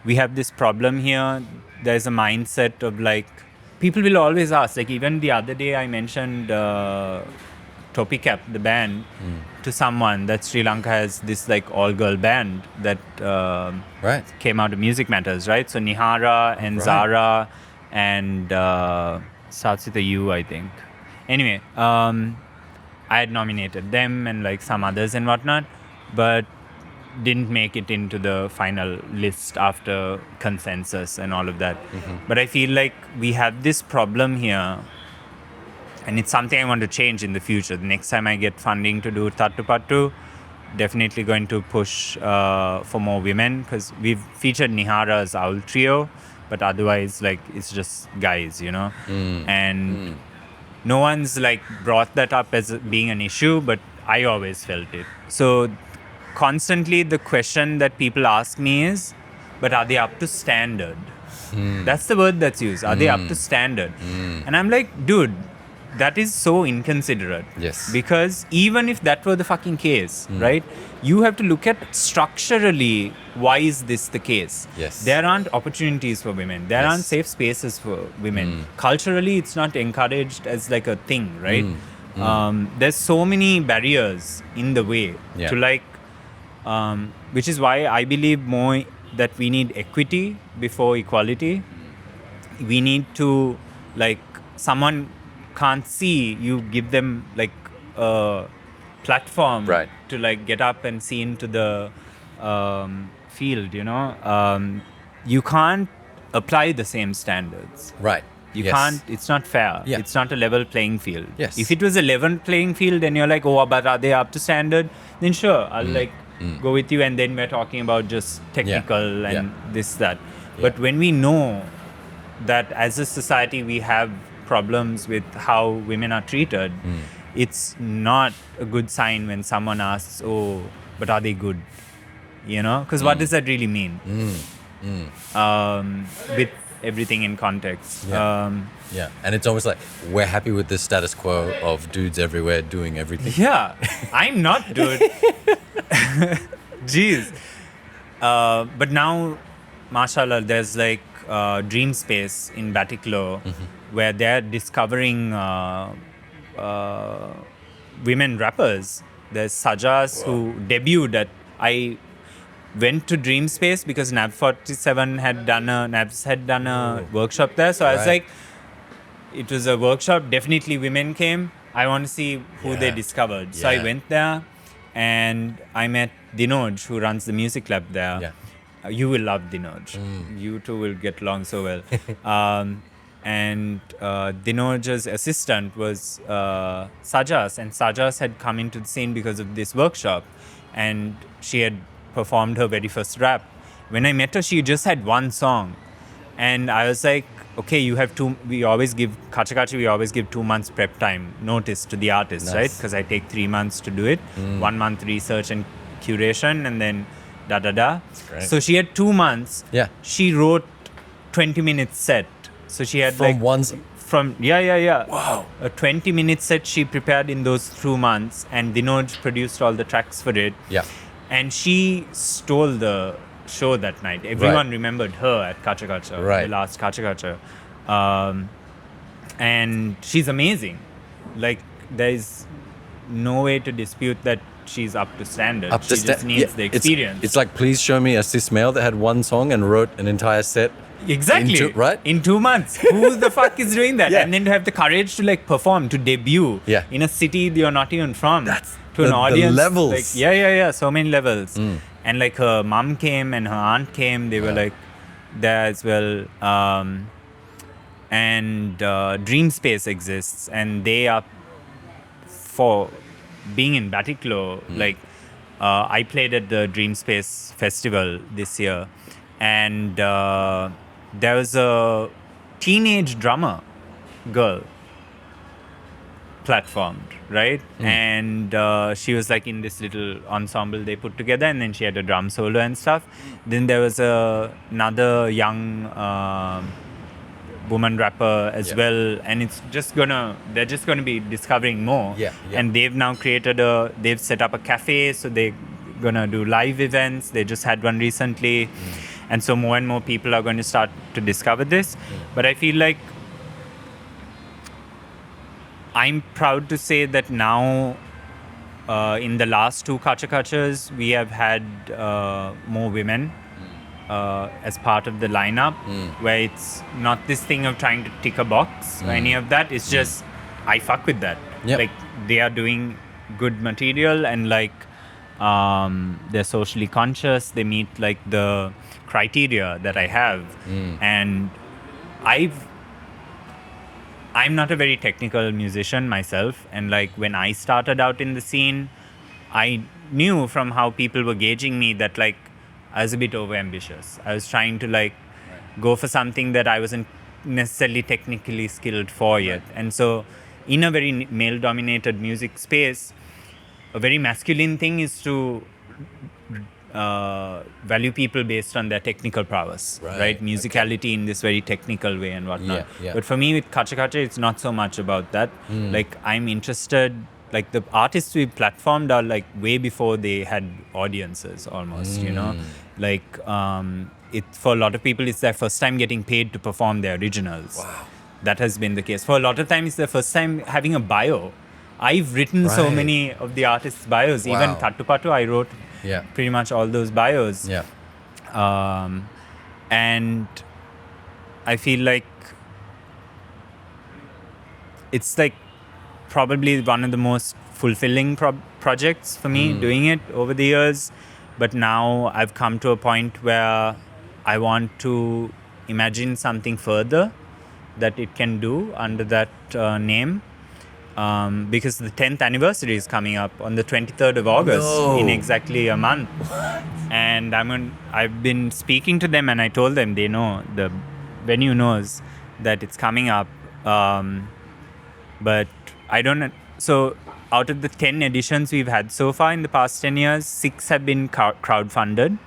Speaker 1: we have this problem here. There's a mindset of like, people will always ask, like even the other day I mentioned Topicap, the band, to someone that Sri Lanka has this like all-girl band that came out of Music Matters, right? So Nihara and Zara and starts with a U, I think. Anyway, I had nominated them and like some others and whatnot, but didn't make it into the final list after consensus and all of that. But I feel like we have this problem here, and it's something I want to change in the future. The next time I get funding to do Thattu Pattu, definitely going to push for more women, because we've featured Nihara's Owl Trio, but otherwise like it's just guys, you know? And no one's like brought that up as being an issue, but I always felt it. So constantly the question that people ask me is, but are they up to standard? That's the word that's used. Are they up to standard? And I'm like, dude, that is so inconsiderate.
Speaker 2: Yes.
Speaker 1: Because even if that were the fucking case, right? You have to look at structurally, why is this the case?
Speaker 2: Yes.
Speaker 1: There aren't opportunities for women. There aren't safe spaces for women. Culturally, it's not encouraged as like a thing, right? There's so many barriers in the way to like, which is why I believe more that we need equity before equality. We need to, like, someone can't see, you give them like a platform to like get up and see into the field, you know. You can't apply the same standards. You can't, it's not fair. It's not a level playing field. If it was a level playing field, then you're like, oh, but are they up to standard? Then sure, I'll like go with you, and then we're talking about just technical and this, that. But when we know that as a society we have problems with how women are treated, it's not a good sign when someone asks, oh, but are they good? You know? Because what does that really mean? With everything in context.
Speaker 2: And it's almost like we're happy with the status quo of dudes everywhere doing everything.
Speaker 1: I'm not, dude. Jeez. But now, mashallah, there's like Dream Space in Batticaloa, where they're discovering women rappers. There's Sajas who debuted at, I went to Dream Space because NAB47 had done a workshop there. So I was like, it was a workshop, definitely women came. I want to see who they discovered. So I went there and I met Dinoj, who runs the music lab there. You will love Dinoj. You two will get along so well. And Dinoj's assistant was Sajas, and Sajas had come into the scene because of this workshop, and she had performed her very first rap. When I met her, she just had one song, and I was like, okay, you have we always give KACHA KACHA, we always give 2 months prep time notice to the artist, right? Because I take 3 months to do it, 1 month research and curation, and then so she had 2 months. She wrote 20 minutes set. So she had Wow. A 20-minute set she prepared in those 2 months, and Dinoj produced all the tracks for it. And she stole the show that night. Everyone remembered her at KACHA KACHA, the last KACHA KACHA. And she's amazing. Like, there's no way to dispute that she's up to standard. She just needs the experience.
Speaker 2: It's like, please show me a cis male that had one song and wrote an entire set.
Speaker 1: Exactly. In 2 months. Who the fuck is doing that? And then to have the courage to like perform, to debut in a city you're not even from.
Speaker 2: That's
Speaker 1: to an audience.
Speaker 2: The levels.
Speaker 1: Like, so many levels. And like her mom came and her aunt came. They were like there as well. and Dream Space exists, and they are for being in Batiklo. Like I played at the Dream Space Festival this year, and there was a teenage drummer girl platformed, right? And she was like in this little ensemble they put together, and then she had a drum solo and stuff. Then there was another young woman rapper as well, and they're just gonna be discovering more. And they've now they've set up a cafe, so they're gonna do live events. They just had one recently, and so more and more people are going to start to discover this. But I feel like I'm proud to say that now, in the last 2 Kacha Kachas, we have had more women as part of the lineup, where it's not this thing of trying to tick a box or any of that. It's just, I fuck with that. Like, they are doing good material, and like, they're socially conscious. They meet like the criteria that I have. And I'm not a very technical musician myself, and like when I started out in the scene, I knew from how people were gauging me that like I was a bit overambitious. I was trying to like go for something that I wasn't necessarily technically skilled for yet. And so in a very male-dominated music space, a very masculine thing is to value people based on their technical prowess, right? Musicality in this very technical way and whatnot. But for me with Kacha Kacha, it's not so much about that. Like, I'm interested, like the artists we platformed are like way before they had audiences almost, you know? Like, for a lot of people, it's their first time getting paid to perform their originals.
Speaker 2: Wow.
Speaker 1: That has been the case. For a lot of time, it's their first time having a bio. I've written so many of the artists' bios. Even Thattu Pattu, I wrote pretty much all those bios. And I feel like it's like probably one of the most fulfilling projects for me doing it over the years. But now I've come to a point where I want to imagine something further that it can do under that name. Because the 10th anniversary is coming up on the 23rd of August in exactly a month. And I've been speaking to them, and I told them, they know, the venue knows that it's coming up. But I don't. So out of the 10 editions we've had so far in the past 10 years, 6 have been crowdfunded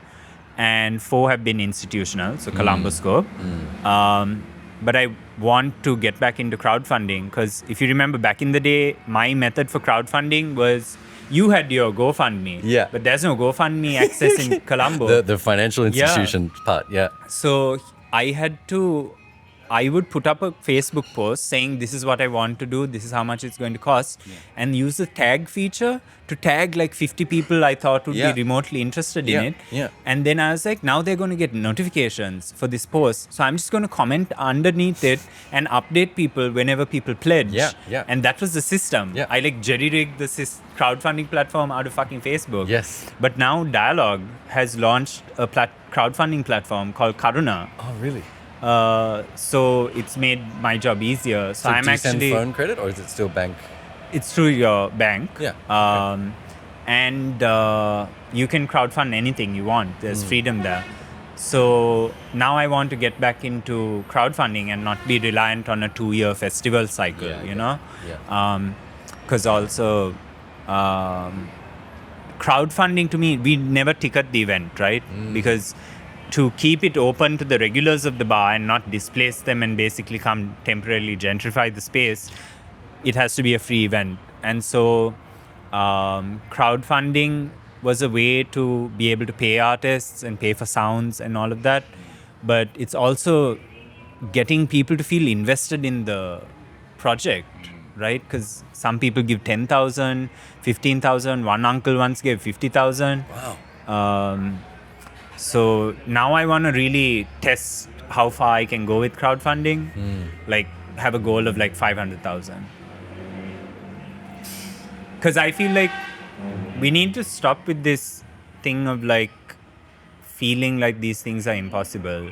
Speaker 1: and 4 have been institutional, so Colombo scope. But I want to get back into crowdfunding, because if you remember back in the day, my method for crowdfunding was you had your GoFundMe, but there's no GoFundMe access in Colombo.
Speaker 2: The financial institution part,
Speaker 1: So I would put up a Facebook post saying this is what I want to do, this is how much it's going to cost, and use the tag feature to tag like 50 people I thought would be remotely interested in it. And then I was like, now they're going to get notifications for this post. So I'm just going to comment underneath it and update people whenever people pledge. And that was the system. I like jerry-rigged the crowdfunding platform out of fucking Facebook. But now Dialogue has launched a crowdfunding platform called Karuna.
Speaker 2: Oh, really?
Speaker 1: So it's made my job easier. So I'm
Speaker 2: do you
Speaker 1: actually
Speaker 2: send phone credit, or is it still bank?
Speaker 1: It's through your bank. And you can crowdfund anything you want. There's freedom there. So now I want to get back into crowdfunding and not be reliant on a 2-year festival cycle, you know? Because also crowdfunding, to me, we never ticket the event, right? Because to keep it open to the regulars of the bar and not displace them and basically come temporarily gentrify the space, it has to be a free event. And so crowdfunding was a way to be able to pay artists and pay for sounds and all of that. But it's also getting people to feel invested in the project, right? Because some people give 10,000, 15,000. One uncle once gave 50,000.
Speaker 2: Wow.
Speaker 1: So now I want to really test how far I can go with crowdfunding. Like have a goal of like 500,000. Because I feel like we need to stop with this thing of like feeling like these things are impossible.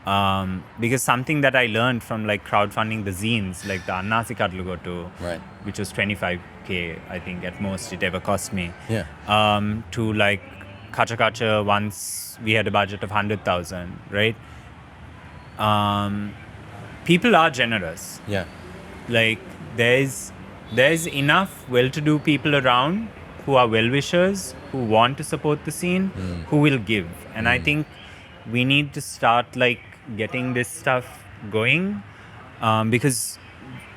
Speaker 1: Because something that I learned from like crowdfunding the zines, like the Annasi Kadlugotu,
Speaker 2: Right.
Speaker 1: which was 25K, I think at most it ever cost me.
Speaker 2: Yeah.
Speaker 1: To like Kacha Kacha once we had a budget of 100,000, right? People are generous.
Speaker 2: Yeah.
Speaker 1: Like there's enough well-to-do people around who are well-wishers, who want to support the scene, who will give. And I think we need to start like getting this stuff going, because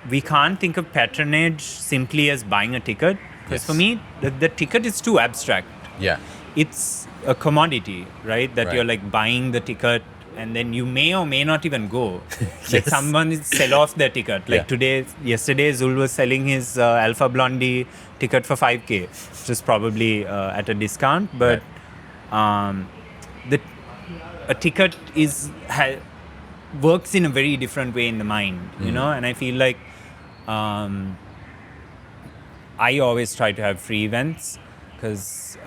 Speaker 1: we can't think of patronage simply as buying a ticket. Because
Speaker 2: Yes.
Speaker 1: for me, the ticket is too abstract.
Speaker 2: Yeah.
Speaker 1: It's a commodity, right? That
Speaker 2: Right.
Speaker 1: you're like buying the ticket and then you may or may not even go. Like
Speaker 2: Yes.
Speaker 1: someone is sell off their ticket. Like yesterday Zul was selling his Alpha Blondie ticket for 5K, which is probably at a discount. But a ticket works in a very different way in the mind, you know? And I feel like I always try to have free events because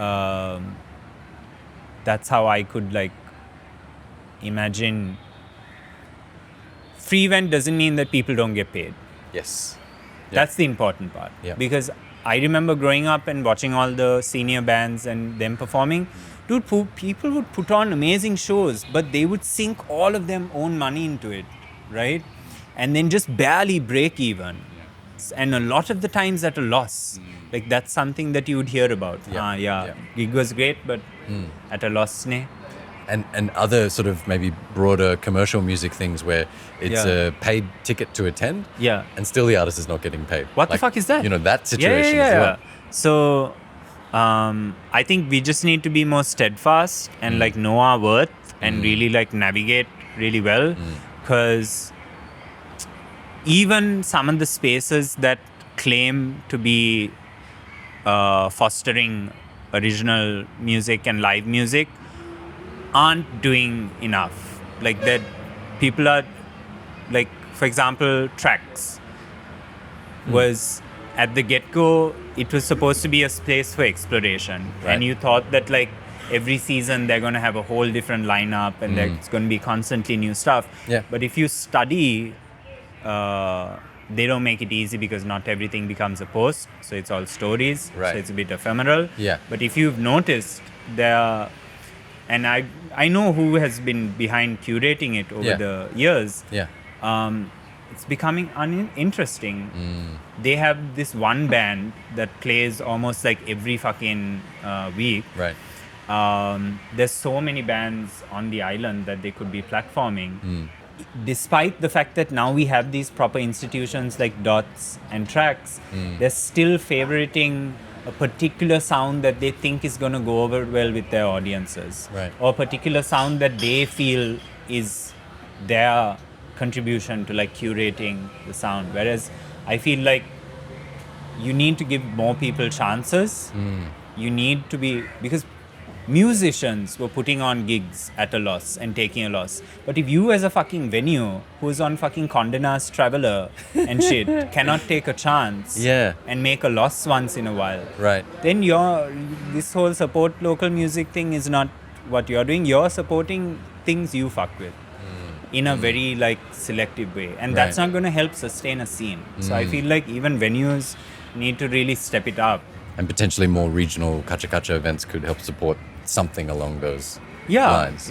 Speaker 1: that's how I could like imagine. Free event doesn't mean that people don't get paid.
Speaker 2: Yes.
Speaker 1: That's the important part.
Speaker 2: Yeah.
Speaker 1: Because I remember growing up and watching all the senior bands and them performing. Dude, people would put on amazing shows, but they would sink all of them own money into it, right? And then just barely break even. And a lot of the times at a loss. Like that's something that you would hear about.
Speaker 2: Yeah.
Speaker 1: Gig was great, but at a loss, ne?
Speaker 2: And other sort of maybe broader commercial music things where it's a paid ticket to attend,
Speaker 1: Yeah.
Speaker 2: and still the artist is not getting paid.
Speaker 1: What the fuck is that?
Speaker 2: You know, that situation as well.
Speaker 1: So I think we just need to be more steadfast and like know our worth and really like navigate really well, because even some of the spaces that claim to be fostering original music and live music aren't doing enough. Like that people are like, for example, Tracks was at the get-go, it was supposed to be a place for exploration.
Speaker 2: Right.
Speaker 1: And you thought that like every season they're going to have a whole different lineup and there's going to be constantly new stuff.
Speaker 2: Yeah.
Speaker 1: But if you study, they don't make it easy because not everything becomes a post. So it's all stories.
Speaker 2: Right.
Speaker 1: So it's a bit ephemeral.
Speaker 2: Yeah.
Speaker 1: But if you've noticed, there are, and I know who has been behind curating it over the years.
Speaker 2: Yeah.
Speaker 1: It's becoming uninteresting. They have this one band that plays almost like every fucking week.
Speaker 2: Right.
Speaker 1: There's so many bands on the island that they could be platforming. Despite the fact that now we have these proper institutions like Dots and Tracks, they're still favoriting a particular sound that they think is going to go over well with their audiences.
Speaker 2: Right.
Speaker 1: Or a particular sound that they feel is their contribution to like curating the sound. Whereas I feel like you need to give more people chances. You need to be, because musicians were putting on gigs at a loss and taking a loss. But if you as a fucking venue who's on fucking Condé Nast Traveler and shit cannot take a chance and make a loss once in a while,
Speaker 2: Right.
Speaker 1: then this whole support local music thing is not what you're doing. You're supporting things you fuck with in a very like selective way, and that's not going to help sustain a scene. So I feel like even venues need to really step it up.
Speaker 2: And potentially more regional Kacha Kacha events could help support something along those lines.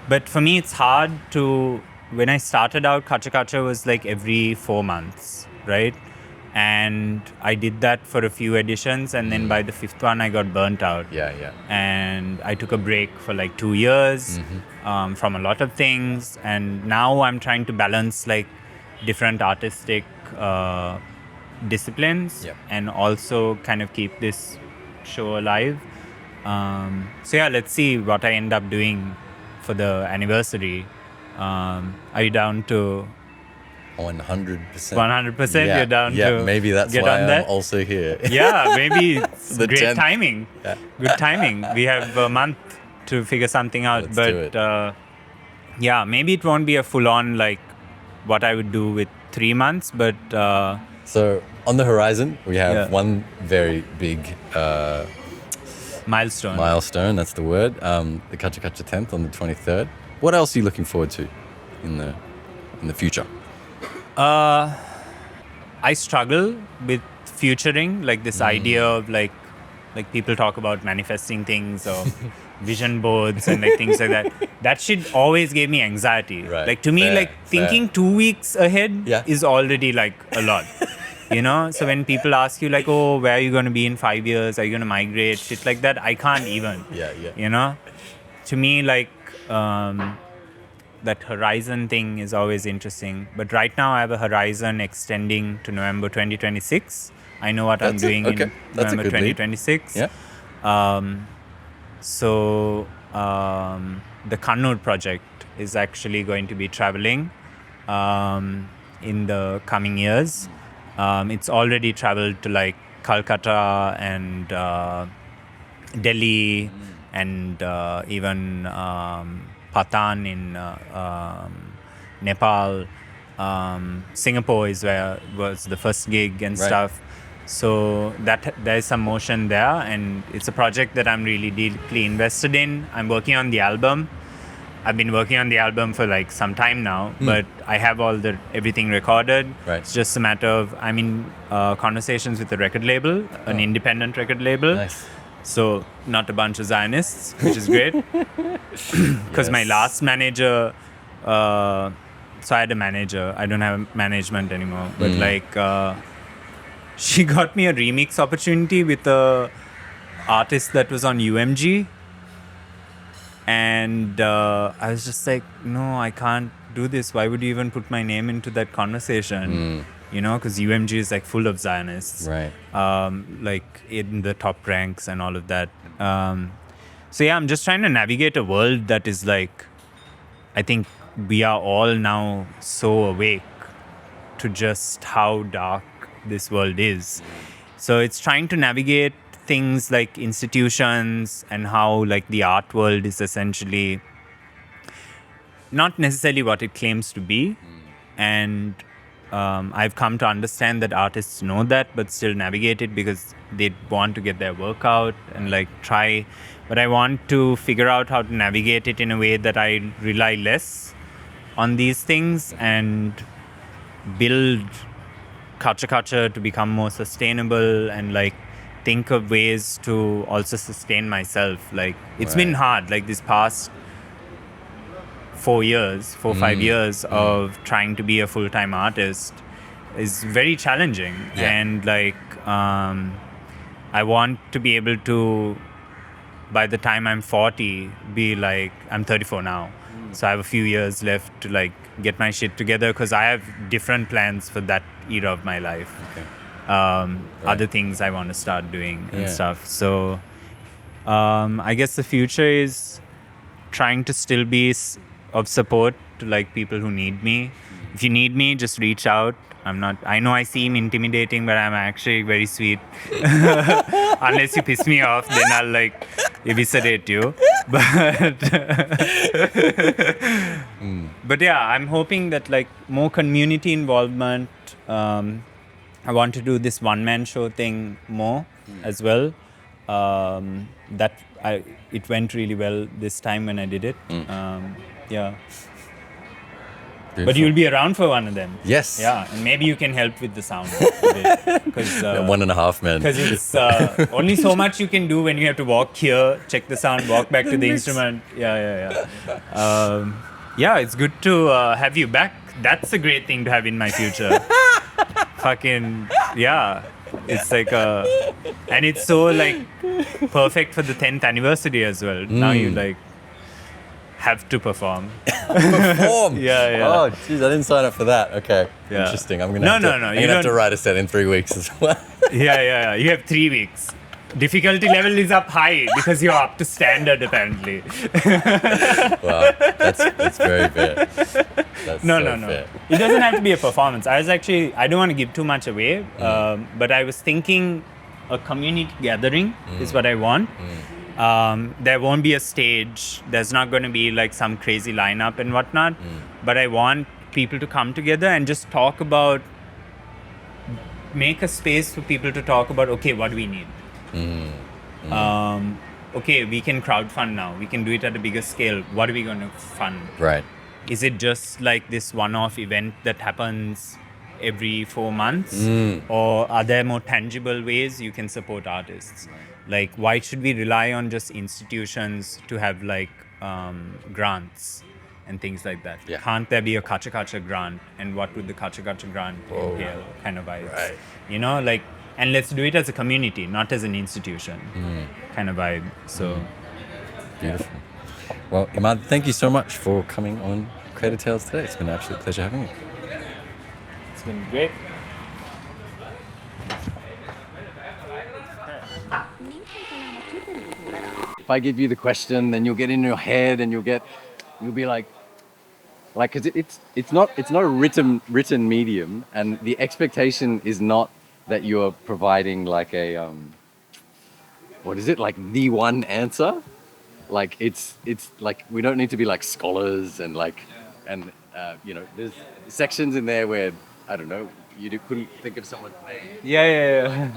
Speaker 1: But for me, it's hard to, when I started out, Kacha Kacha was like every 4 months, right? And I did that for a few editions, and then by the 5th one, I got burnt out. And I took a break for like 2 years from a lot of things. And now I'm trying to balance like different artistic disciplines and also kind of keep this show alive. So yeah, let's see what I end up doing for the anniversary. Are you down to
Speaker 2: 100%.
Speaker 1: 100%? You're down to
Speaker 2: maybe that's
Speaker 1: get
Speaker 2: why
Speaker 1: on
Speaker 2: I'm
Speaker 1: that?
Speaker 2: also here.
Speaker 1: Yeah, maybe it's
Speaker 2: The
Speaker 1: great
Speaker 2: 10th.
Speaker 1: timing. Good timing. We have a month to figure something out.
Speaker 2: Let's
Speaker 1: but
Speaker 2: do it.
Speaker 1: yeah, maybe it won't be a full-on like what I would do with 3 months, but
Speaker 2: So on the horizon, we have one very big
Speaker 1: Milestone.
Speaker 2: That's the word. The Kacha Kacha 10th on the 23rd. What else are you looking forward to in the future?
Speaker 1: I struggle with futuring, like this idea of like people talk about manifesting things or vision boards and like things like that. That shit always gave me anxiety.
Speaker 2: Right.
Speaker 1: Like to me, like thinking 2 weeks ahead is already like a lot. You know, so when people ask you like, oh, where are you going to be in 5 years? Are you going to migrate? Shit like that. I can't even. You know, to me, like that horizon thing is always interesting. But right now I have a horizon extending to November 2026. I know what I'm doing in November 2026.
Speaker 2: Yeah.
Speaker 1: So the Kannur project is actually going to be traveling in the coming years. It's already traveled to like Calcutta and Delhi and even Patan in Nepal. Singapore is where was the first gig and stuff. So that there is some motion there, and it's a project that I'm really deeply invested in. I'm working on the album. I've been working on the album for like some time now, but I have everything recorded.
Speaker 2: Right.
Speaker 1: It's just a matter of I'm in conversations with a record label, an independent record label.
Speaker 2: Nice.
Speaker 1: So not a bunch of Zionists, which is great. Because my last manager, so I had a manager. I don't have management anymore, but like she got me a remix opportunity with a artist that was on UMG. And I was just like, no, I can't do this. Why would you even put my name into that conversation? You know, because UMG is like full of Zionists.
Speaker 2: Right.
Speaker 1: Like in the top ranks and all of that. So yeah, I'm just trying to navigate a world that is like, I think we are all now so awake to just how dark this world is. So it's trying to navigate things like institutions and how like the art world is essentially not necessarily what it claims to be. And I've come to understand that artists know that but still navigate it because they want to get their work out and like try. But I want to figure out how to navigate it in a way that I rely less on these things and build Kacha Kacha to become more sustainable and like think of ways to also sustain myself. Like it's been hard, like this past 4 years, 5 years of trying to be a full-time artist is very challenging. And like I want to be able to, by the time I'm 40, be like, I'm 34 now. So I have a few years left to like get my shit together because I have different plans for that era of my life. Other things I want to start doing and stuff. So I guess the future is trying to still be of support to like people who need me. If you need me, just reach out. I know I seem intimidating, but I'm actually very sweet. Unless you piss me off, then I'll like eviscerate you. But yeah, I'm hoping that like more community involvement. I want to do this one-man show thing more as well. It went really well this time when I did it. Yeah.
Speaker 2: Beautiful.
Speaker 1: But you'll be around for one of them.
Speaker 2: Yes.
Speaker 1: Yeah, and maybe you can help with the sound a bit.
Speaker 2: 1.5 men.
Speaker 1: Because it's only so much you can do when you have to walk here, check the sound, walk back to the instrument. Yeah. It's good to have you back. That's a great thing to have in my future. Fucking, yeah. It's like and it's so like perfect for the 10th anniversary as well. Now you like have to perform.
Speaker 2: Perform?
Speaker 1: Yeah.
Speaker 2: Oh, jeez, I didn't sign up for that. Okay.
Speaker 1: Yeah.
Speaker 2: Interesting. I'm going to have to write a set in 3 weeks as well.
Speaker 1: Yeah. You have 3 weeks. Difficulty level is up high because you're up to standard apparently.
Speaker 2: Wow, that's very fair. That's
Speaker 1: No.
Speaker 2: fair.
Speaker 1: It doesn't have to be a performance. I don't want to give too much away, but I was thinking a community gathering is what I want. There won't be a stage. There's not going to be like some crazy lineup and whatnot, but I want people to come together and just talk about, make a space for people to talk about, okay, what do we need? okay, we can crowdfund now. We can do it at a bigger scale. What are we going to fund?
Speaker 2: Right.
Speaker 1: Is it just like this one-off event that happens every 4 months? Or are there more tangible ways you can support artists? Like, why should we rely on just institutions to have like grants and things like that?
Speaker 2: Yeah.
Speaker 1: Can't there be a KACHA KACHA grant? And what would the KACHA KACHA grant entail? Kind of vibes.
Speaker 2: Right.
Speaker 1: You know, like, and let's do it as a community, not as an institution. Kind of vibe. So,
Speaker 2: Beautiful. Well, Imaad, thank you so much for coming on Creator Tales today. It's been an absolute pleasure having you.
Speaker 1: it's been great.
Speaker 2: If I give you the question, then you'll get in your head and you'll be like, cause it's not a written medium, and the expectation is not that you're providing like a, what is it? Like the one answer. Like it's like, we don't need to be like scholars and you know, there's sections in there where, I don't know, couldn't think of someone's name.
Speaker 1: Yeah.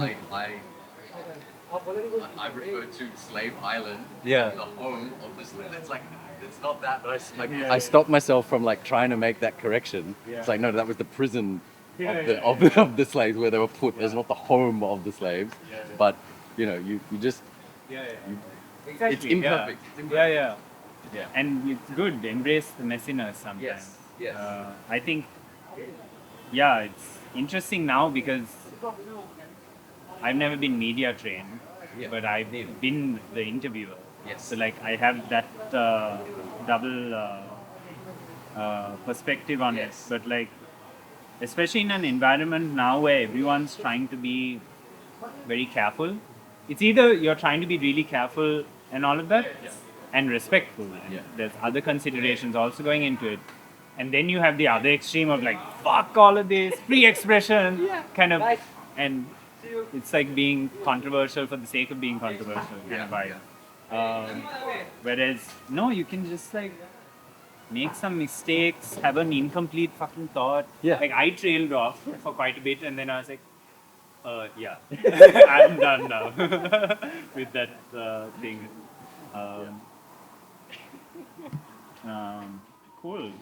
Speaker 2: I refer to Slave Island,
Speaker 1: Yeah.
Speaker 2: the home of the slave. It's like, it's not that, but I stopped myself from like trying to make that correction. It's like, no, that was the prison of the slaves where they were put. It's not the home of the slaves, but you know, you just,
Speaker 1: Exactly.
Speaker 2: it's imperfect.
Speaker 1: Yeah. And it's good. Embrace the messiness sometimes.
Speaker 2: Yes.
Speaker 1: I think, it's interesting now because I've never been media trained, but I've been the interviewer.
Speaker 2: Yes.
Speaker 1: So like I have that double perspective on it. But like, especially in an environment now where everyone's trying to be very careful, it's either you're trying to be really careful and all of that, and respectful, and there's other considerations also going into it. And then you have the other extreme of like, fuck all of this, free expression, kind of, and it's like being controversial for the sake of being controversial, kind of vibe. Whereas, no, you can just like make some mistakes, have an incomplete fucking thought. Like I trailed off for quite a bit, and then I was like, I'm done now with that thing. Cool.